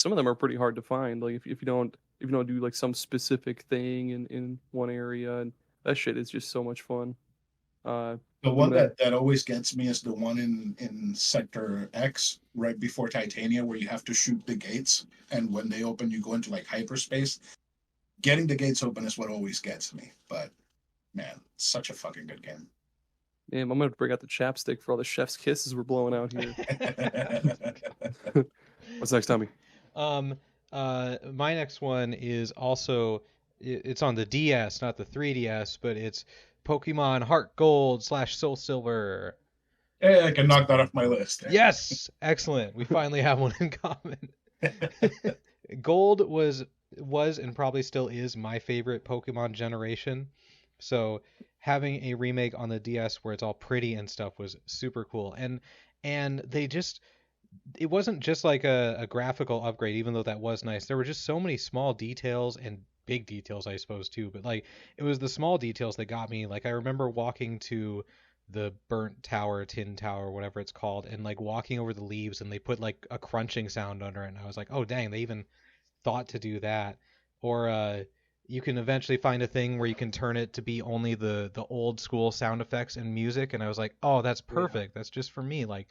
some of them are pretty hard to find. Like if you don't do like some specific thing in one area, and that shit is just so much fun. The one that always gets me is the one in Sector X, right before Titania, where you have to shoot the gates, and when they open, you go into like hyperspace. Getting the gates open is what always gets me. But man, such a fucking good game. Damn, I'm gonna bring out the chapstick for all the chef's kisses we're blowing out here. What's next, Tommy? My next one is also it's on the DS, not the 3DS, but it's Pokemon Heart Gold / Soul Silver. Hey, I can knock that off my list. Yes, excellent. We finally have one in common. Gold was and probably still is my favorite Pokemon generation. So having a remake on the DS where it's all pretty and stuff was super cool. And they just, it wasn't just like a graphical upgrade, even though that was nice. There were just so many small details and big details, I suppose, too. But like, it was the small details that got me. Like, I remember walking to the burnt tower, tin tower, whatever it's called, and like walking over the leaves, and they put like a crunching sound under it. And I was like, oh, dang, they even thought to do that. Or you can eventually find a thing where you can turn it to be only the old school sound effects and music. And I was like, oh, that's perfect. That's just for me. Like,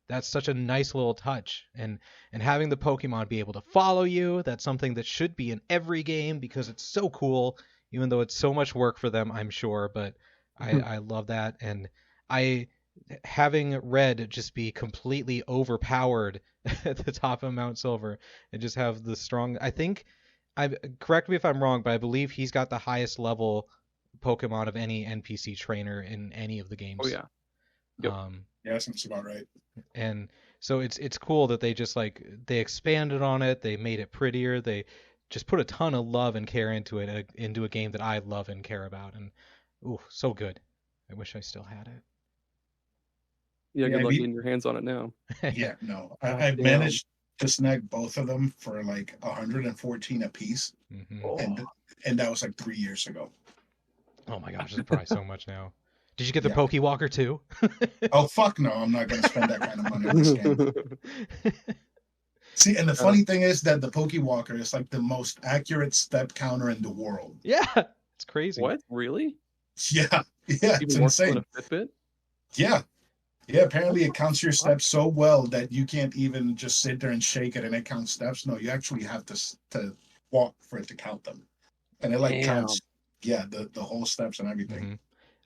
that's such a nice little touch. And having the Pokemon be able to follow you, that's something that should be in every game because it's so cool, even though it's so much work for them, I'm sure. But I love that. And having Red just be completely overpowered at the top of Mount Silver and just have the strong, correct me if I'm wrong, but I believe he's got the highest level Pokemon of any NPC trainer in any of the games. Oh yeah. Yep. Yeah, that seems about right. And so it's cool that they just like they expanded on it, they made it prettier, they just put a ton of love and care into it, into a game that I love and care about, and ooh, so good. I wish I still had it. Yeah, good luck getting your hands on it now. Yeah, no, I've managed to snag both of them for like 114 a piece, and that was like 3 years ago. Oh my gosh, it's probably so much now. Did you get the Pokewalker too? Oh fuck no, I'm not gonna spend that kind of money on this game. See, and the funny thing is that the Pokewalker is like the most accurate step counter in the world. Yeah, it's crazy. What? Really? Yeah, it's insane. A Fitbit? Yeah, apparently it counts your steps so well that you can't even just sit there and shake it and it counts steps. No, you actually have to walk for it to count them. And it like counts the whole steps and everything.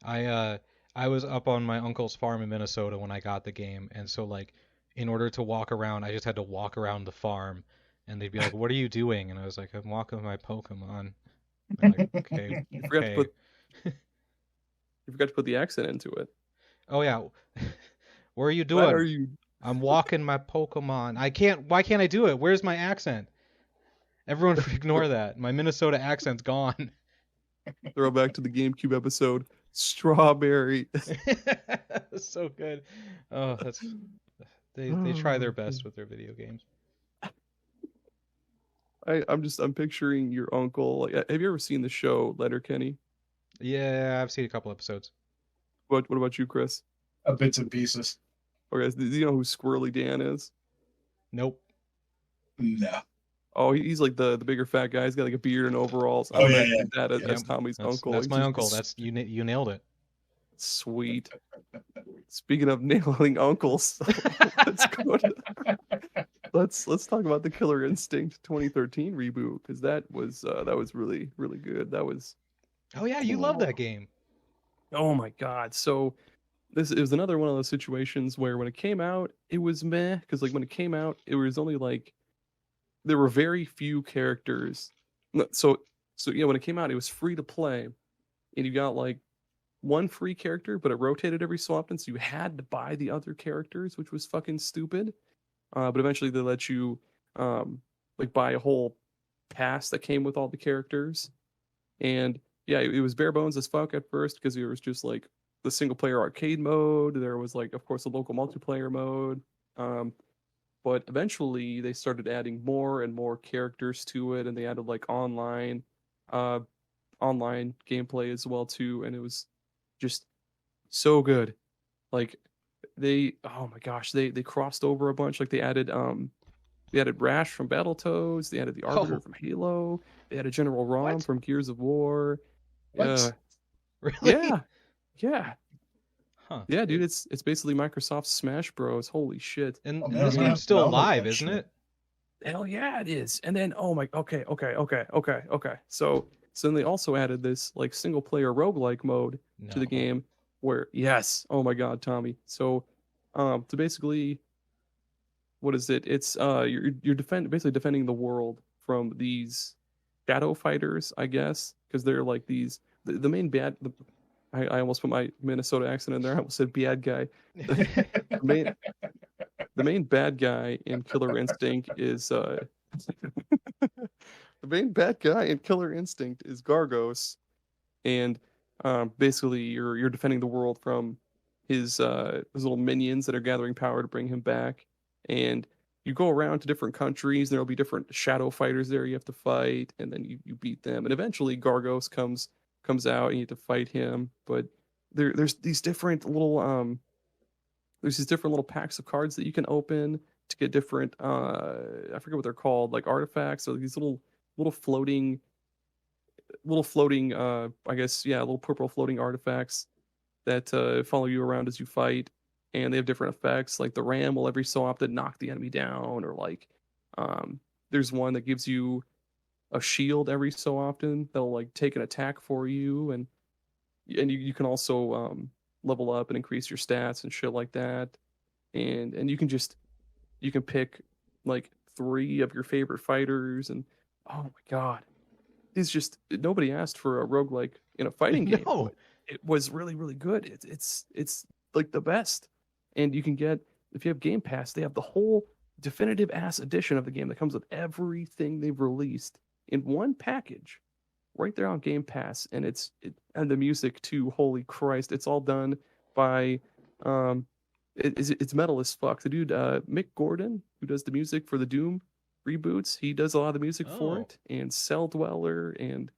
I was up on my uncle's farm in Minnesota when I got the game, and so like in order to walk around, I just had to walk around the farm, and they'd be like, "What are you doing?" And I was like, "I'm walking with my Pokemon." Like, okay. You forgot to put the accent into it. Oh yeah. What are you doing? What are you? I'm walking my Pokemon. Why can't I do it? Where's my accent? Everyone ignore that. My Minnesota accent's gone. Throw back to the GameCube episode. Strawberry. So good. Oh, they try their best with their video games. I'm picturing your uncle. Like, have you ever seen the show Letterkenny? Yeah, I've seen a couple episodes. What about you, Chris? Bits and pieces. Okay, do you know who Squirrely Dan is? Nope. No. Oh, he's like the bigger fat guy. He's got like a beard and overalls. Oh yeah. That's Tommy's uncle. That's my uncle. That's you nailed it. Sweet. Speaking of nailing uncles, let's talk about the Killer Instinct 2013 reboot, because that was really, really good. That was. Oh yeah, you love that game. Oh my god! So it was another one of those situations where when it came out, it was meh, because like when it came out, it was only like there were very few characters. So when it came out, it was free to play, and you got like one free character, but it rotated every so often, so you had to buy the other characters, which was fucking stupid. But eventually they let you like buy a whole pass that came with all the characters, and yeah, it was bare bones as fuck at first because it was just like the single player arcade mode. There was like, of course, the local multiplayer mode. But eventually they started adding more and more characters to it, and they added like online gameplay as well too, and it was just so good. Like they crossed over a bunch. Like they added They added Rash from Battletoads. They added the Arbiter Oh. from Halo. They added General Rom What? from Gears of War. What? Really? Yeah, Huh. yeah, dude. It's basically Microsoft's Smash Bros. Holy shit. And Oh, man, this I'm gonna game's have to still download alive, that isn't shit. it? Hell yeah, it is. And then okay. So then they also added this like single player roguelike mode to the No. game where yes, oh my god, Tommy. So to basically what is it? It's you're basically defending the world from these shadow fighters, I guess, because they're like these the main bad I almost put my Minnesota accent in there. I almost said bad guy. The main the main bad guy in Killer Instinct is the main bad guy in Killer Instinct is Gargos, and basically you're defending the world from his little minions that are gathering power to bring him back, and you go around to different countries. There'll be different shadow fighters there you have to fight, and then you beat them, and eventually Gargos comes out and you have to fight him. But there's these different little there's these different little packs of cards that you can open to get different I forget what they're called, like artifacts or these little floating I guess yeah, little purple floating artifacts that follow you around as you fight, and they have different effects. Like the ram will every so often knock the enemy down, or like there's one that gives you a shield every so often that'll like take an attack for you, and you can also level up and increase your stats and shit like that, and you can pick like 3 of your favorite fighters, and oh my god, it's just nobody asked for a roguelike in a fighting game. No. But it was really really good. It's like the best, and you can get, if you have Game Pass, they have the whole definitive ass edition of the game that comes with everything they've released in one package right there on Game Pass, and and the music too. Holy Christ, it's all done by it's metal as fuck. The dude Mick Gordon, who does the music for the Doom reboots, he does a lot of the music for Oh. it, and Cell Dweller, and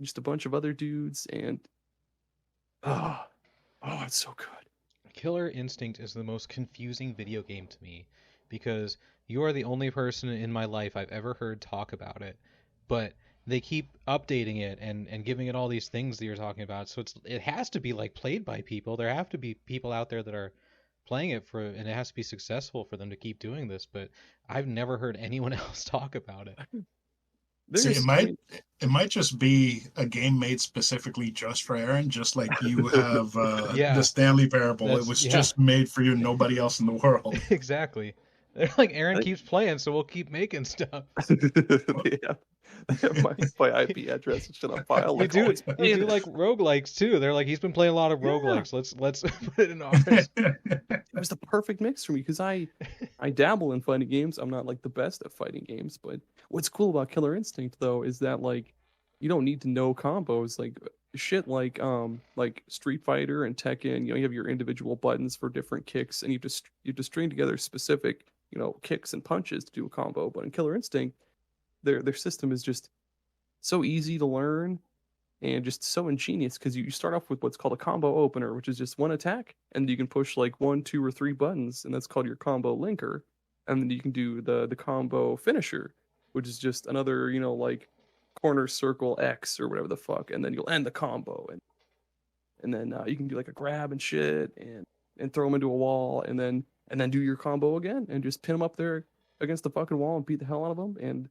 just a bunch of other dudes, and oh, it's so good. Killer Instinct is the most confusing video game to me because you are the only person in my life I've ever heard talk about it, but they keep updating it and giving it all these things that you're talking about. So it has to be like played by people. There have to be people out there that are playing it and it has to be successful for them to keep doing this, but I've never heard anyone else talk about it. See, it might just be a game made specifically just for Aaron, just like you have Yeah. the Stanley Parable. It was just made for you, nobody else in the world. Exactly. They're like, Aaron keeps playing, so we'll keep making stuff. They have my IP address and shit on file. We Like, do always we do playing like roguelikes too. They're like, he's been playing a lot of roguelikes. Let's put it in ours. it was the perfect mix for me because I dabble in fighting games. I'm not like the best at fighting games, but what's cool about Killer Instinct though is that like you don't need to know combos like shit like Street Fighter and Tekken. You have your individual buttons for different kicks, and you just string together specific kicks and punches to do a combo. But in Killer Instinct, their system is just so easy to learn and just so ingenious because you start off with what's called a combo opener, which is just one attack, and you can push like 1, 2, or 3 buttons, and that's called your combo linker. And then you can do the combo finisher, which is just another like corner circle X or whatever the fuck, and then you'll end the combo, and then you can do like a grab and shit, and throw them into a wall, and then do your combo again, and just pin them up there against the fucking wall and beat the hell out of them. And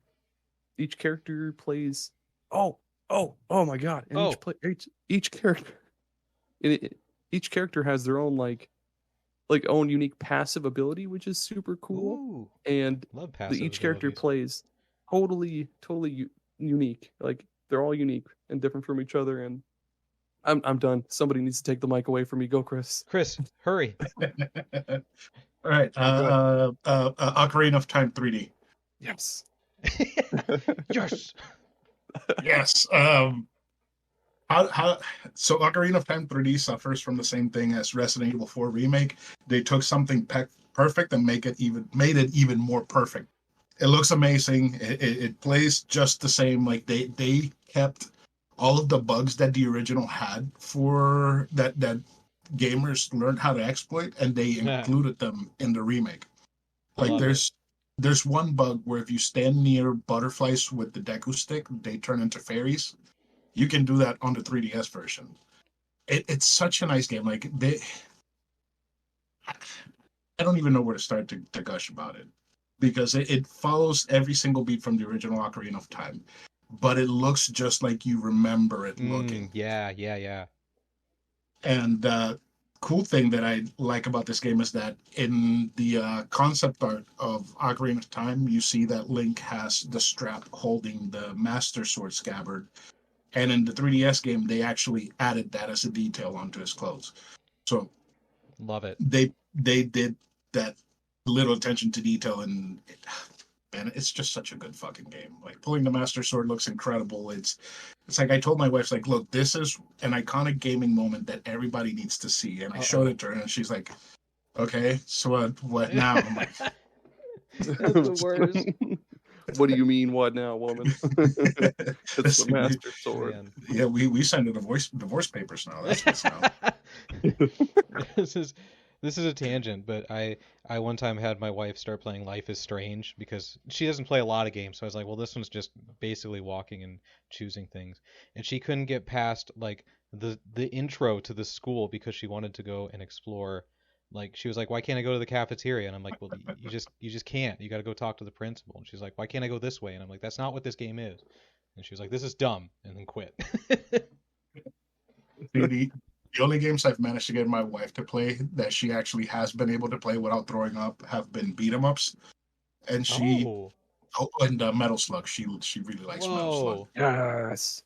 each character plays oh my god, and each character each character has their own like own unique passive ability, which is super cool. Ooh, and love passive each character abilities. plays totally unique. Like they're all unique and different from each other. And I'm done. Somebody needs to take the mic away from me. Go, Chris. Chris, hurry. All right. Ocarina of Time 3D. Yes. Yes. Yes. So Ocarina of Time 3D suffers from the same thing as Resident Evil 4 Remake. They took something perfect and made it even more perfect. It looks amazing. It plays just the same. Like they kept all of the bugs that the original had for that gamers learned how to exploit, and they included them in the remake. Like there's there's one bug where if you stand near butterflies with the Deku stick, they turn into fairies. You can do that on the 3DS version. It's such a nice game. Like I don't even know where to start to gush about it because it follows every single beat from the original Ocarina of Time, but it looks just like you remember it looking. Yeah. And cool thing that I like about this game is that in the concept art of Ocarina of Time, you see that Link has the strap holding the Master Sword scabbard. And in the 3DS game, they actually added that as a detail onto his clothes. So love it. They did that little attention to detail, and man, it's just such a good fucking game. Like pulling the Master Sword looks incredible. It's like I told my wife, like, look, this is an iconic gaming moment that everybody needs to see. And I showed it to her, and she's like, okay, so what now? I'm like, that's the worst. What do you mean, what now, woman? It's the Master Sword. Man. Yeah, we signed the divorce papers now. That's what's now. This is a tangent, but I one time had my wife start playing Life is Strange because she doesn't play a lot of games. So I was like, well, this one's just basically walking and choosing things. And she couldn't get past like the intro to the school because she wanted to go and explore. Like she was like, why can't I go to the cafeteria? And I'm like, well, you just can't. You got to go talk to the principal. And she's like, why can't I go this way? And I'm like, that's not what this game is. And she was like, this is dumb, and then quit. The only games I've managed to get my wife to play that she actually has been able to play without throwing up have been beat 'em ups, and and Metal Slug. She really likes Metal Slug. Yes.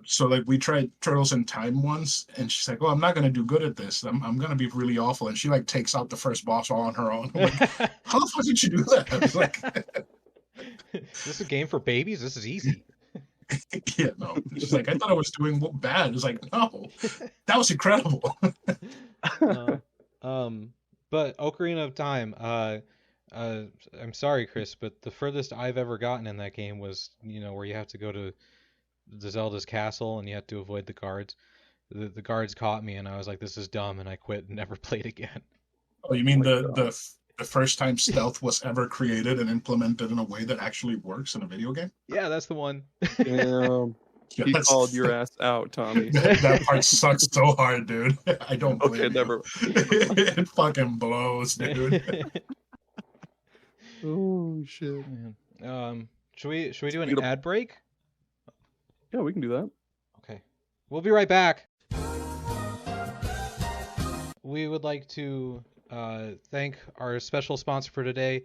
So like we tried Turtles in Time once, and she's like, "Oh, I'm not gonna do good at this. I'm gonna be really awful." And she like takes out the first boss all on her own. I'm like, how the fuck did you do that? I was like, this is a game for babies. This is easy. yeah, no. She's like, I thought I was doing bad. It's like, no, that was incredible. But Ocarina of Time. I'm sorry, Chris, but the furthest I've ever gotten in that game was, where you have to go to the Zelda's castle and you have to avoid the guards. The guards caught me and I was like, this is dumb, and I quit and never played again. Oh, you mean the first time stealth was ever created and implemented in a way that actually works in a video game? Yeah, that's the one. He called your ass out, Tommy. That part sucks so hard, dude. I don't blame you. Never. It fucking blows, dude. Oh shit. Man. Should we do an ad break? Yeah, we can do that. Okay. We'll be right back. We would like to thank our special sponsor for today,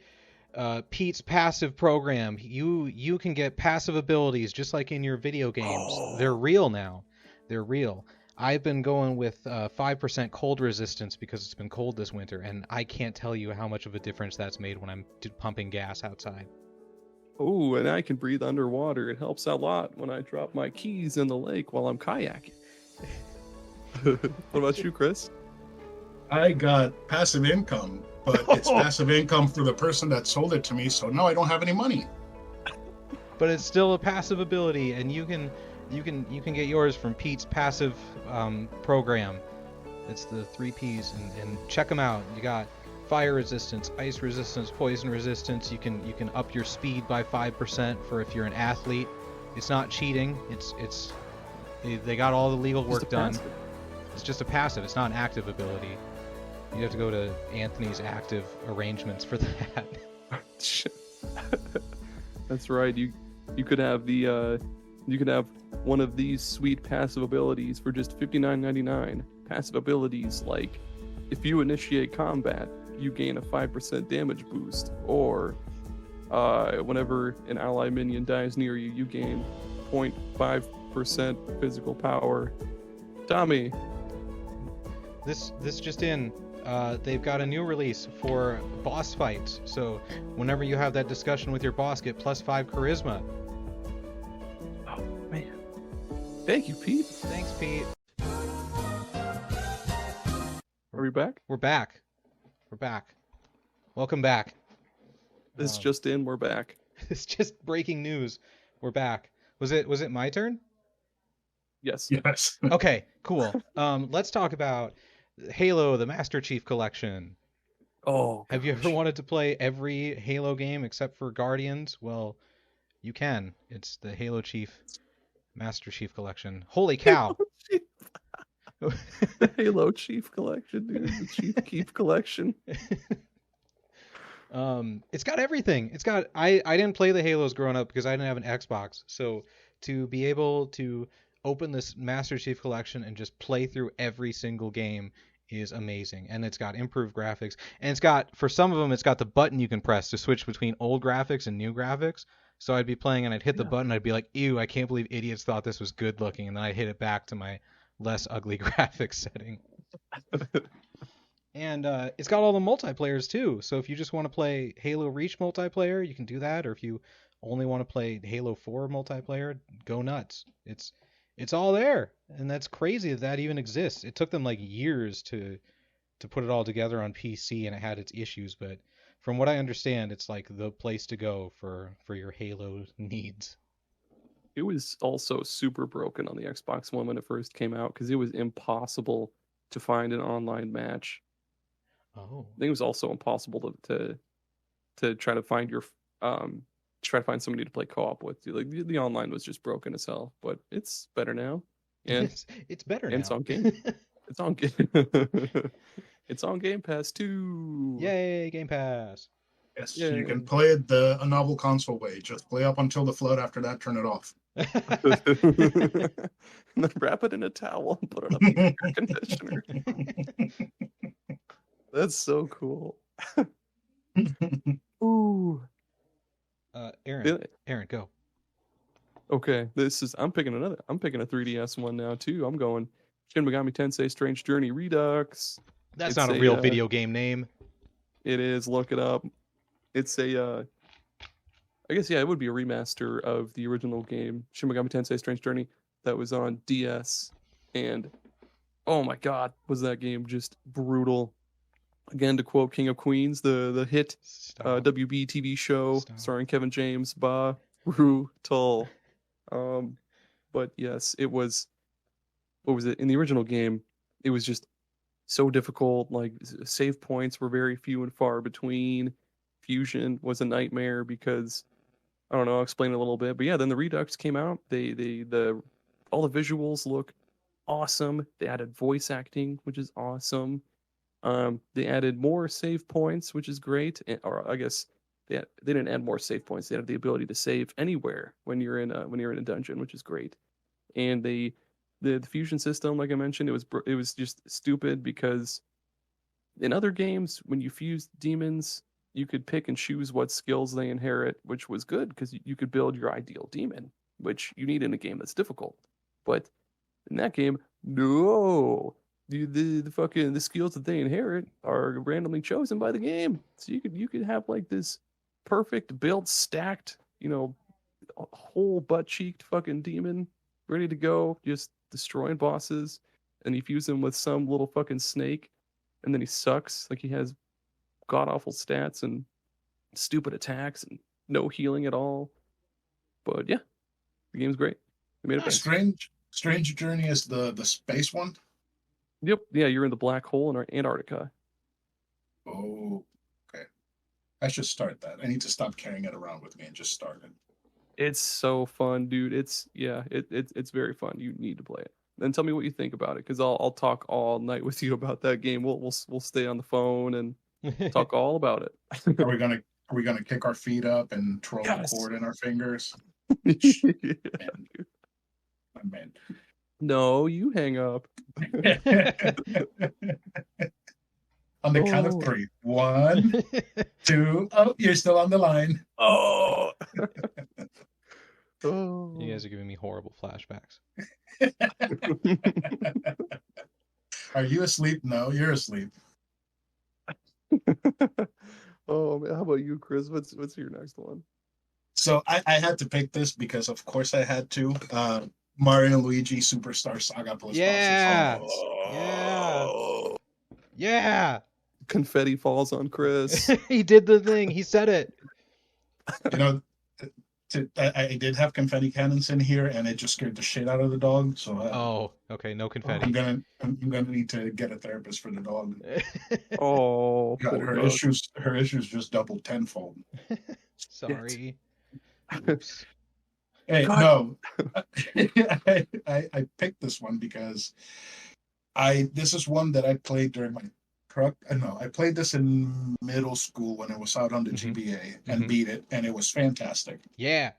Pete's Passive Program. You can get passive abilities just like in your video games. Oh. They're real now. They're real. I've been going with 5% cold resistance because it's been cold this winter, and I can't tell you how much of a difference that's made when I'm pumping gas outside. Oh, and I can breathe underwater. It helps a lot when I drop my keys in the lake while I'm kayaking. What about you, Chris? I got passive income, but it's passive income for the person that sold it to me, so now I don't have any money. But it's still a passive ability, and you can get yours from Pete's Passive Program. It's the 3 Ps, and check them out. You got fire resistance, ice resistance, poison resistance. You can up your speed by 5% for if you're an athlete. It's not cheating. They got all the legal work done. Passive. It's just a passive. It's not an active ability. You have to go to Anthony's active arrangements for that. That's right. You could have you could have one of these sweet passive abilities for just $59.99. Passive abilities like if you initiate combat, you gain a 5% damage boost, or whenever an ally minion dies near you, you gain 0.5% physical power. Tommy, this just in. They've got a new release for boss fights. So whenever you have that discussion with your boss, get +5 charisma. Oh man! Thank you, Pete. Thanks, Pete. Are we back? We're back. Welcome back. This just in. We're back. It's just breaking news. We're back. Was it my turn? Yes. Okay. Cool. Let's talk about Halo: The Master Chief Collection. Oh, Have you ever gosh. wanted to play every Halo game except for Guardians? Well, you can. It's the Halo Chief Master Chief Collection. Holy cow! The Halo Chief Collection, dude. The Chief Keef Collection. It's got everything. It's got I didn't play the Halos growing up because I didn't have an Xbox. So to be able to open this Master Chief Collection and just play through every single game is amazing. And it's got improved graphics. And it's got, for some of them, it's got the button you can press to switch between old graphics and new graphics. So I'd be playing and I'd hit the Yeah. button, I'd be like, ew, I can't believe idiots thought this was good looking, and then I'd hit it back to my less ugly graphics setting. And it's got all the multiplayers too. So if you just want to play Halo Reach multiplayer, you can do that. Or if you only want to play Halo 4 multiplayer, go nuts. It's all there, and that's crazy that that even exists. It took them like years to put it all together on PC, and it had its issues. But from what I understand, it's like the place to go for your Halo needs. It was also super broken on the Xbox One when it first came out because it was impossible to find an online match. Oh, I think it was also impossible to try to find try to find somebody to play co-op with. Like the online was just broken as hell, but it's better now. And it's better now. and it's on game. It's on game. It's on Game Pass too. Yay, Game Pass. Yes, Yay. you can play it a novel console way. Just play up until the flood. After that, turn it off. And then wrap it in a towel and put it up in the air conditioner. That's so cool. Ooh. Aaron, go. Okay, I'm picking a 3DS one now too. I'm going Shin Megami Tensei Strange Journey Redux. That's It's not a a, real uh, video game name. It is, look it up. It's a I guess it would be a remaster of the original game, Shin Megami Tensei Strange Journey, that was on DS. And oh my god, was that game just brutal. Again, to quote King of Queens, the hit Stop. WB TV show Stop. starring Kevin James, brutal. But yes, it was. What was it in the original game? It was just so difficult. Like save points were very few and far between. Fusion was a nightmare because I don't know. I'll explain it a little bit, but yeah. Then the Redux came out. All the visuals look awesome. They added voice acting, which is awesome. They added more save points, which is great. Or I guess they didn't add more save points. They added the ability to save anywhere when you're in a dungeon, which is great. And the fusion system, like I mentioned, it was just stupid because in other games when you fused demons, you could pick and choose what skills they inherit, which was good because you could build your ideal demon, which you need in a game that's difficult. But in that game, no. The skills that they inherit are randomly chosen by the game. So you could have like this perfect built stacked, whole butt cheeked fucking demon ready to go, just destroying bosses, and you fuse him with some little fucking snake, and then he sucks. Like he has god awful stats and stupid attacks and no healing at all. But yeah, the game's great. They made it better. Strange Journey is the space one. Yep. Yeah, you're in the black hole in Antarctica. Oh, okay. I should start that. I need to stop carrying it around with me and just start it. It's so fun, dude. It's very fun. You need to play it. Then tell me what you think about it, because I'll talk all night with you about that game. We'll stay on the phone and talk all about it. Are we gonna kick our feet up and twirl Yes. the cord in our fingers? Man. No, you hang up. On the count of 3. 1, 2. Oh, you're still on the line. Oh. You guys are giving me horrible flashbacks. Are you asleep? No, you're asleep. Oh man, how about you, Chris? What's your next one? So I had to pick this because, of course, I had to. Mario and Luigi Superstar Saga plus Yeah. bosses. Yeah. Confetti falls on Chris. He did the thing. He said it. I did have confetti cannons in here, and it just scared the shit out of the dog. So Oh, okay, no I'm confetti. gonna need to get a therapist for the dog. Oh, God, poor her dog. issues just doubled tenfold. Sorry. Oops. Hey, God. no, I picked this one because this is one that I played during my truck. No, I played this in middle school when it was out on the GBA and beat it, and it was fantastic. Yeah.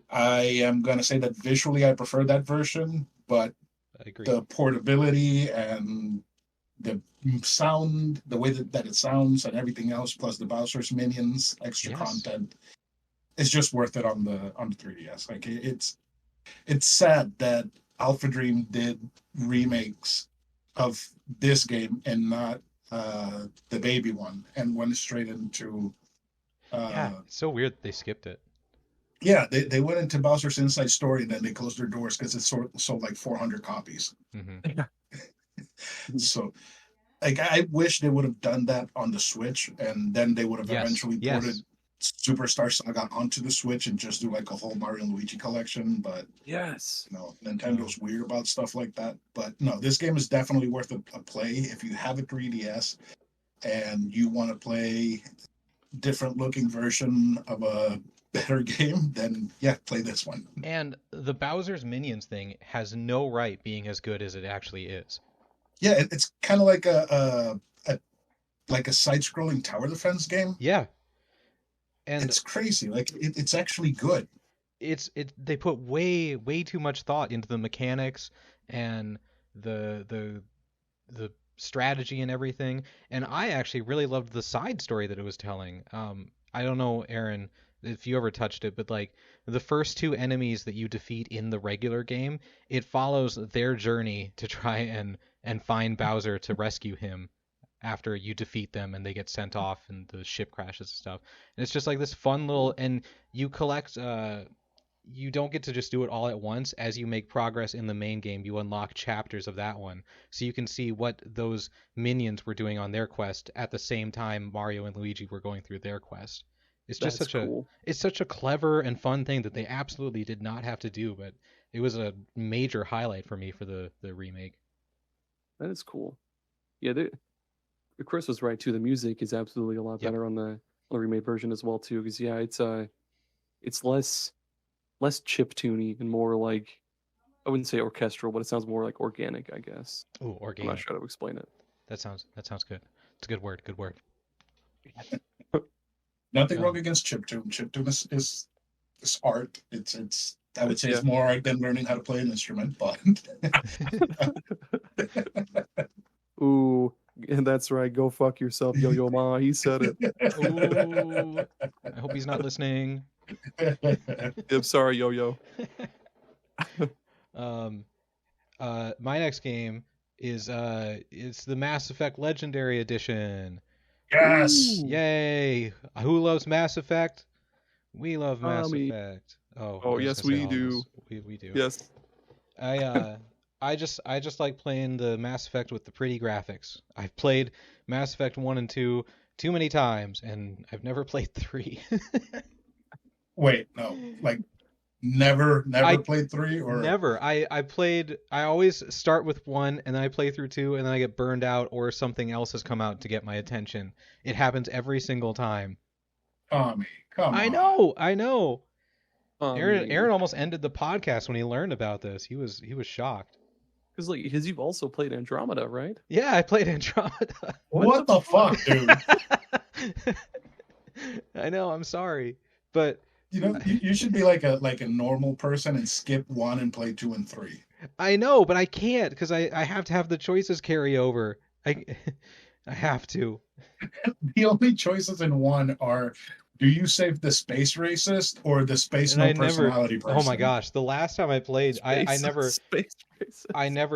I am gonna say that visually I prefer that version, but I agree. the portability and the sound, the way that it sounds and everything else, plus the Bowser's minions, extra content, it's just worth it on the 3DS. Like it's sad that Alpha Dream did remakes of this game and not the baby one, and went straight into it's so weird they skipped it. Yeah, they went into Bowser's Inside Story and then they closed their doors because it sold like 400 copies. So, like, I wish they would have done that on the Switch, and then they would have eventually ported Superstar Saga onto the Switch and just do like a whole Mario and Luigi collection. But Nintendo's weird about stuff like that. But no, this game is definitely worth a play if you have a 3DS and you want to play different looking version of a better game, then play this one. And the Bowser's Minions thing has no right being as good as it actually is. Yeah, it's kind of like a side-scrolling tower defense game. Yeah, and it's crazy. Like it's actually good. They put way too much thought into the mechanics and the strategy and everything. And I actually really loved the side story that it was telling. I don't know, Aaron, if you ever touched it, but like the first two enemies that you defeat in the regular game, it follows their journey to try and find Bowser to rescue him after you defeat them and they get sent off and the ship crashes and stuff. And it's just like this fun little, and you collect you don't get to just do it all at once. As you make progress in the main game, you unlock chapters of that one, so you can see what those minions were doing on their quest at the same time Mario and Luigi were going through their quest. It's just such a clever and fun thing that they absolutely did not have to do, but it was a major highlight for me for the remake. That is cool. Yeah, Chris was right too. The music is absolutely a lot better on the remade version as well too, because it's less chiptune-y and more like, I wouldn't say orchestral, but it sounds more like organic, I guess. Oh, organic. I'm not sure how to explain it. That sounds good. It's a good word. Good word. Nothing wrong against chiptune. Chiptune is art. It's I would say it's more art than learning how to play an instrument, but Ooh, and that's right. Go fuck yourself, Yo-Yo Ma. He said it. Ooh, I hope he's not listening. I'm sorry, Yo-Yo. My next game is it's the Mass Effect Legendary Edition. Yes! Ooh, yay! Who loves Mass Effect? We love Mass Effect. Oh yes, we do. We do. Yes. I just like playing the Mass Effect with the pretty graphics. I've played Mass Effect 1 and 2 too many times, and I've never played 3. Wait, no. Like, never played 3? Or never. I always start with 1, and then I play through 2, and then I get burned out, or something else has come out to get my attention. It happens every single time. Tommy, come on. I know. Aaron almost ended the podcast when he learned about this. He was shocked. Because you've also played Andromeda, right? Yeah, I played Andromeda. What the fuck, dude? I know. I'm sorry, but you should be like a normal person and skip 1 and play 2 and 3. I know, but I can't because I have to have the choices carry over. I have to. The only choices in 1 are: do you save the space racist or the space personality person? Oh my gosh! The last time I played, I never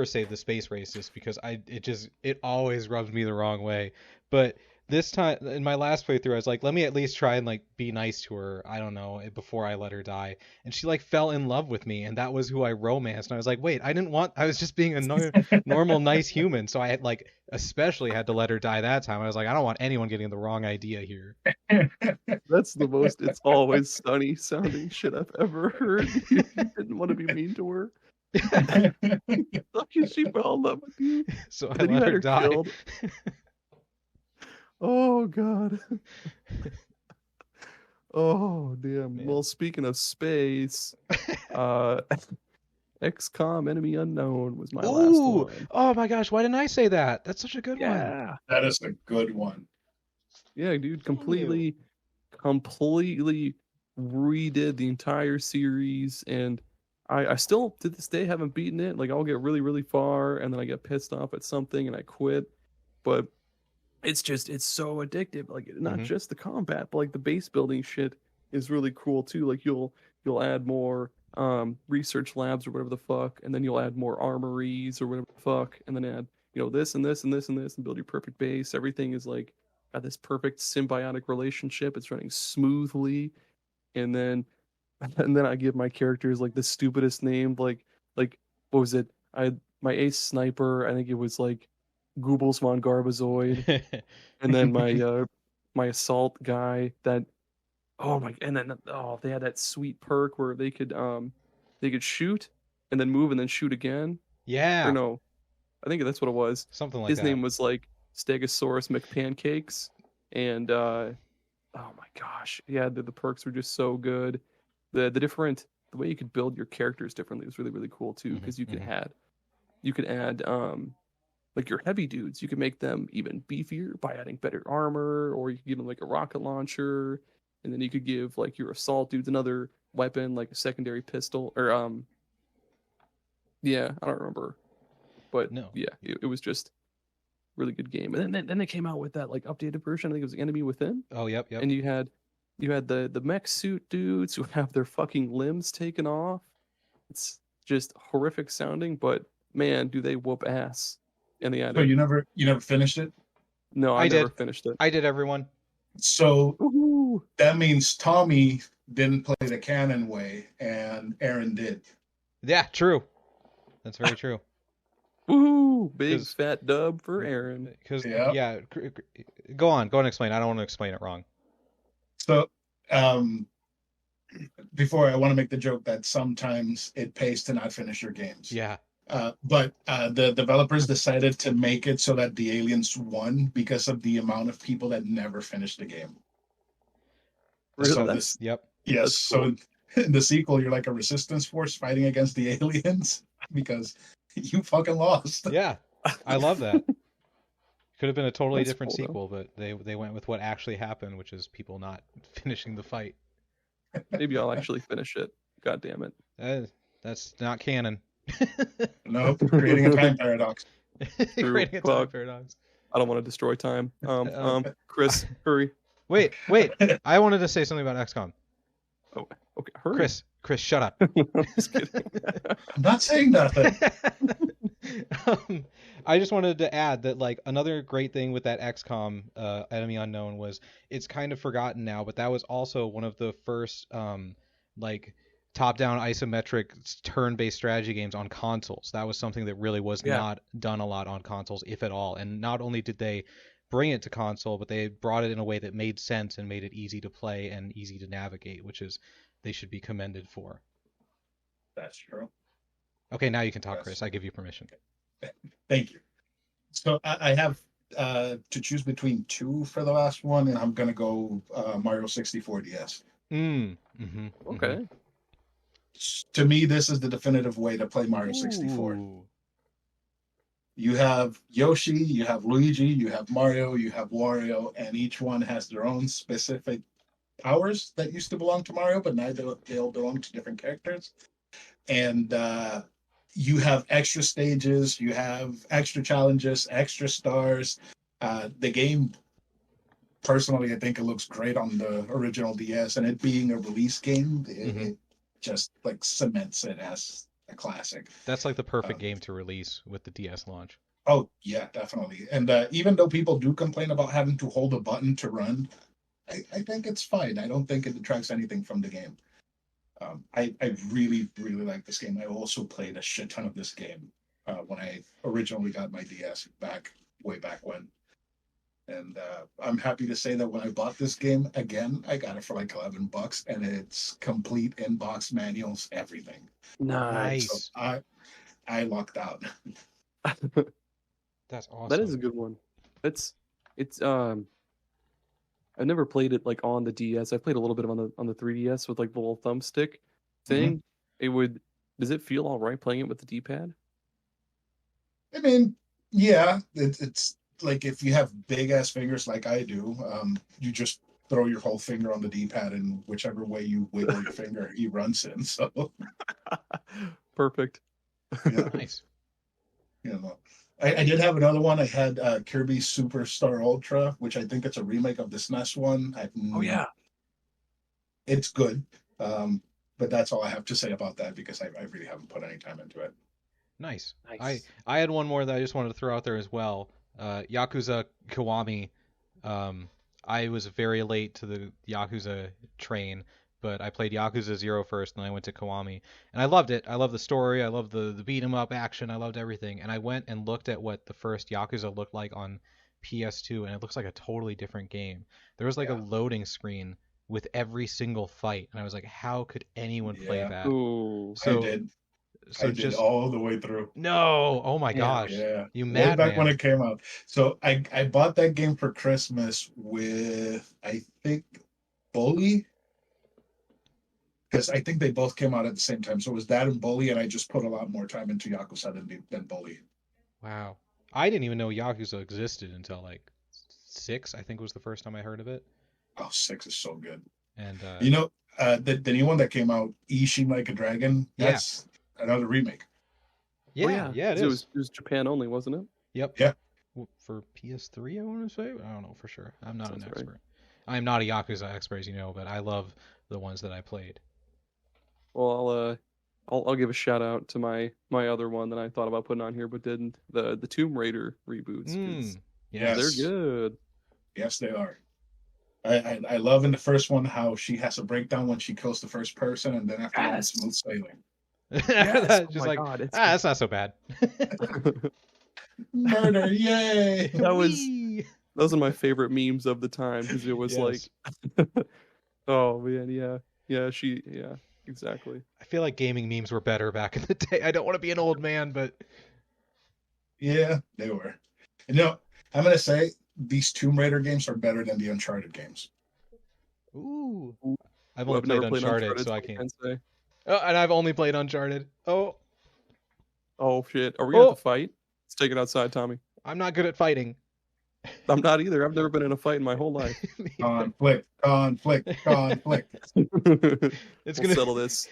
saved the space racist because it always rubs me the wrong way. But this time in my last playthrough, I was like, let me at least try and like be nice to her. I don't know, before I let her die. And she like fell in love with me, and that was who I romanced. And I was like, wait, I was just being a normal, nice human. So I had like especially had to let her die that time. I was like, I don't want anyone getting the wrong idea here. That's the most It's Always Sunny sounding shit I've ever heard. You didn't want to be mean to her. She fell in love with you. So I Then you let had her her die. killed. Oh god. Oh damn. Man. Well, speaking of space, XCOM Enemy Unknown was my last Ooh! one. Oh my gosh, why didn't I say that? That's such a good one. Yeah. That is a good one. Yeah, dude, completely redid the entire series, and I still to this day haven't beaten it. Like I'll get really, really far and then I get pissed off at something and I quit. But it's so addictive. Like not just the combat, but like the base building shit is really cool too. Like you'll add more research labs or whatever the fuck, and then you'll add more armories or whatever the fuck, and then add, this and this and this and this and build your perfect base. Everything is like got this perfect symbiotic relationship. It's running smoothly. And then I give my characters like the stupidest name, like what was it? My ace sniper, I think it was like Goebbels von Garbazoid. And then my assault guy and then they had that sweet perk where they could shoot and then move and then shoot again. Yeah. Or no, I think that's what it was. Something like His that. name was like Stegosaurus McPancakes, and oh my gosh, yeah, the perks were just so good. The way you could build your characters differently was really, really cool too, because you could add like your heavy dudes, you could make them even beefier by adding better armor, or you could give them like a rocket launcher, and then you could give like your assault dudes another weapon, like a secondary pistol, or I don't remember, but No. yeah, it was just really good game. And then they came out with that like updated version. I think it was Enemy Within. Oh, yep. And you had the mech suit dudes who have their fucking limbs taken off. It's just horrific sounding, but man, do they whoop ass. And they had So you never finished it? No, I never finished it. I did, everyone. So Woohoo! that means Tommy didn't play the canon way and Aaron did. Yeah, true. That's very true. Woohoo! Big fat dub for Aaron. Because go on and explain. I don't want to explain it wrong. So before, I want to make the joke that sometimes it pays to not finish your games. Yeah. But the developers decided to make it so that the aliens won because of the amount of people that never finished the game. Really? So Yep. Yes. That's So cool. in the sequel, you're like a resistance force fighting against the aliens because you fucking lost. Yeah. I love that. Could have been a totally That's different cool, sequel, but they went with what actually happened, which is people not finishing the fight. Maybe I'll actually finish it. God damn it. That's not canon. Nope. Creating a time paradox. Creating a time Fuck. paradox. I don't want to destroy time. Chris, hurry. Wait. I wanted to say something about XCOM. Oh, okay, hurry. Chris, shut up. Just kidding. I'm not saying nothing. I just wanted to add that like another great thing with that XCOM Enemy Unknown was it's kind of forgotten now, but that was also one of the first like top-down isometric turn-based strategy games on consoles. That was something that really was not done a lot on consoles, if at all. And not only did they bring it to console, but they brought it in a way that made sense and made it easy to play and easy to navigate, which is they should be commended for. That's true. Okay, now you can talk, Chris. I give you permission. Thank you. So I have to choose between two for the last one, and I'm going to go Mario 64 DS. Okay. To me, this is the definitive way to play Mario 64. Ooh. You have Yoshi, you have Luigi, you have Mario, you have Wario, and each one has their own specific powers that used to belong to Mario, but now they'll belong to different characters. And you have extra stages, you have extra challenges, extra stars. The game, personally, I think it looks great on the original DS, and it being a release game, it just like cements it as a classic. That's like the perfect game to release with the DS launch. Oh yeah, definitely. And even though people do complain about having to hold a button to run, I think it's fine. I don't think it detracts anything from the game. I really, really like this game. I also played a shit ton of this game when I originally got my DS way back when. And I'm happy to say that when I bought this game again, I got it for like $11, and it's complete inbox manuals, everything. So Nice. I lucked out. That's awesome. That is a good one. It's I've never played it like on the DS. I played a little bit on the 3DS with like the little thumbstick thing. Does it feel all right playing it with the D-pad? I mean, yeah, it's like if you have big ass fingers like I do, you just throw your whole finger on the D-pad, and whichever way you wiggle your finger, he runs in. So Perfect. yeah, Nice. you know. I did have another one. I had Kirby Superstar Ultra, which I think it's a remake of the SNES one. Oh yeah. It's good, but that's all I have to say about that because I really haven't put any time into it. Nice. Nice. I had one more that I just wanted to throw out there as well. Yakuza Kiwami. I was very late to the Yakuza train, but I played Yakuza 0 first, and then I went to Kiwami, and I loved it. I love the story. I love the beat 'em up action. I loved everything. And I went and looked at what the first Yakuza looked like on PS2, and it looks like a totally different game. There was like a loading screen with every single fight, and I was like, how could anyone play Yeah. that? Ooh. So I did all the way through. no, oh my Yeah. gosh, Yeah, you way back when madman. it came out. So I bought that game for Christmas with I think Bully, because I think they both came out at the same time. So it was that and Bully, and I just put a lot more time into Yakuza than Bully. Wow, I didn't even know Yakuza existed until like 6. I think was the first time I heard of it. Oh, 6 is so good. And You know, the new one that came out, Ishin Like a Dragon. Yeah. That's another remake. yeah, it 'Cause is. It was Japan only, wasn't it? Yep. Yeah. For PS3, I want to say. I don't know for sure. I'm not Sounds an right. expert. I'm not a Yakuza expert, as you know, but I love the ones that I played. Well, I'll give a shout out to my other one that I thought about putting on here but didn't. The Tomb Raider reboots. 'Cause Yes. they're good. Yes, they are. I love in the first one how she has a breakdown when she kills the first person, and then after that, it's Yes. smooth sailing. Yes. Just Oh my like, God, it's that's not so bad. Murder, yay! That was- Whee! Those are my favorite memes of the time because it was Yes. like, oh man, yeah, exactly. I feel like gaming memes were better back in the day. I don't want to be an old man, but Yeah, they were. You know, I'm gonna say these Tomb Raider games are better than the Uncharted games. ooh, Ooh. I've Well, only played Uncharted, so so I can't. say. Oh, and I've only played Uncharted. Oh, Oh shit, are we Oh. at the fight? Let's take it outside, Tommy. I'm not good at fighting. I'm not either. I've never been in a fight in my whole life. Conflict. It's We'll gonna settle this.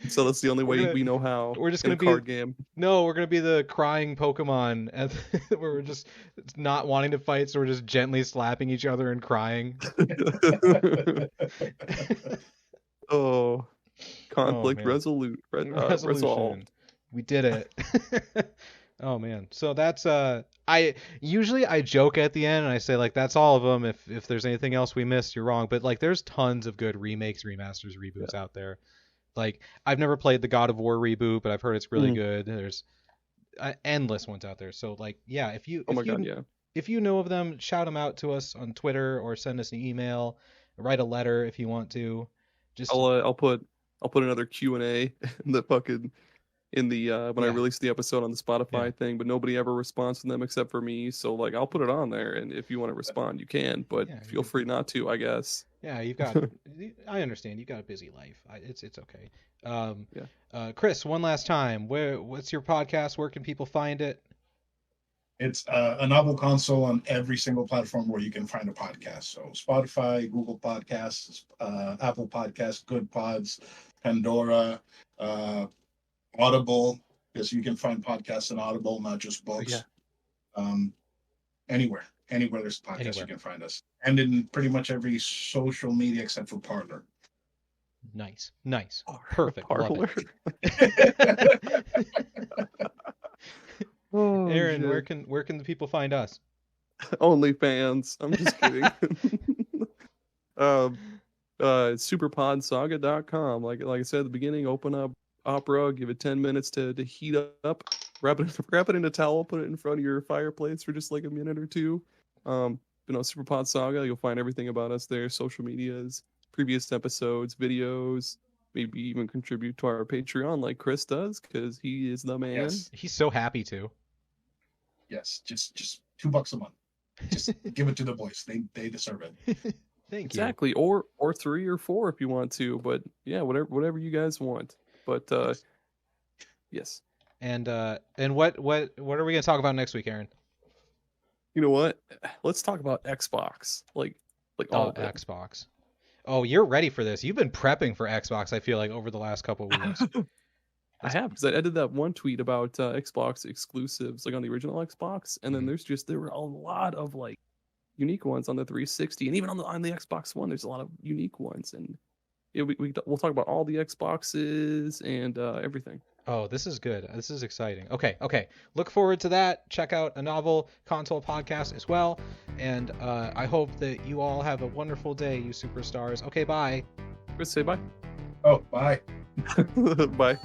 So that's the only We're way gonna- we know how. we're just in a gonna be- card game. No, we're gonna be the crying Pokemon, and where we're just not wanting to fight, so we're just gently slapping each other and crying. Oh, conflict man. resolute. Resolution. Resolved. We did it. Oh man. So that's I usually I joke at the end and I say like that's all of them. If there's anything else we missed, you're wrong. But like there's tons of good remakes, remasters, reboots out there. Like I've never played the God of War reboot, but I've heard it's really good. There's endless ones out there. So like yeah, if you if you know of them, shout them out to us on Twitter or send us an email, write a letter if you want to. Just I'll put another Q&A in the fucking when I release the episode on the Spotify thing, but nobody ever responds to them except for me. So like I'll put it on there, and if you want to respond, you can, but feel free not to, I guess. Yeah, you've got. I understand you've got a busy life. It's okay. Chris, one last time, what's your podcast? Where can people find it? It's a novel console on every single platform where you can find a podcast. So Spotify, Google Podcasts, Apple Podcasts, Good Pods, Pandora, Audible, because you can find podcasts in Audible, not just books. Anywhere there's a podcast, you can find us. And in pretty much every social media except for Parler. Nice. Perfect. Parler. Love it. Oh, Aaron, shit. where can the people find us? OnlyFans. I'm just kidding. Superpodsaga.com. Like I said at the beginning, open up Opera, give it 10 minutes to heat up, wrap it in a towel, put it in front of your fireplace for just like a minute or two. Superpod Saga, you'll find everything about us there, social medias, previous episodes, videos, maybe even contribute to our Patreon like Chris does, because he is the man. Yes. He's so happy to. Yes, just $2 a month. Just give it to the boys. They deserve it. Thank Exactly. Or 3 or 4 if you want to, but yeah, whatever you guys want. But yes. And what are we gonna talk about next week, Aaron? You know what? Let's talk about Xbox. Like all of it. Xbox. Oh, you're ready for this. You've been prepping for Xbox, I feel like, over the last couple of weeks. I have, because I did that one tweet about Xbox exclusives, like on the original Xbox, and then there were a lot of like unique ones on the 360, and even on the Xbox One, there's a lot of unique ones, and we'll talk about all the Xboxes and everything. Oh, this is good. This is exciting. Okay. Look forward to that. Check out a Novel Console podcast as well, and I hope that you all have a wonderful day, you superstars. Okay, bye. Chris, say bye. Oh, bye. Bye.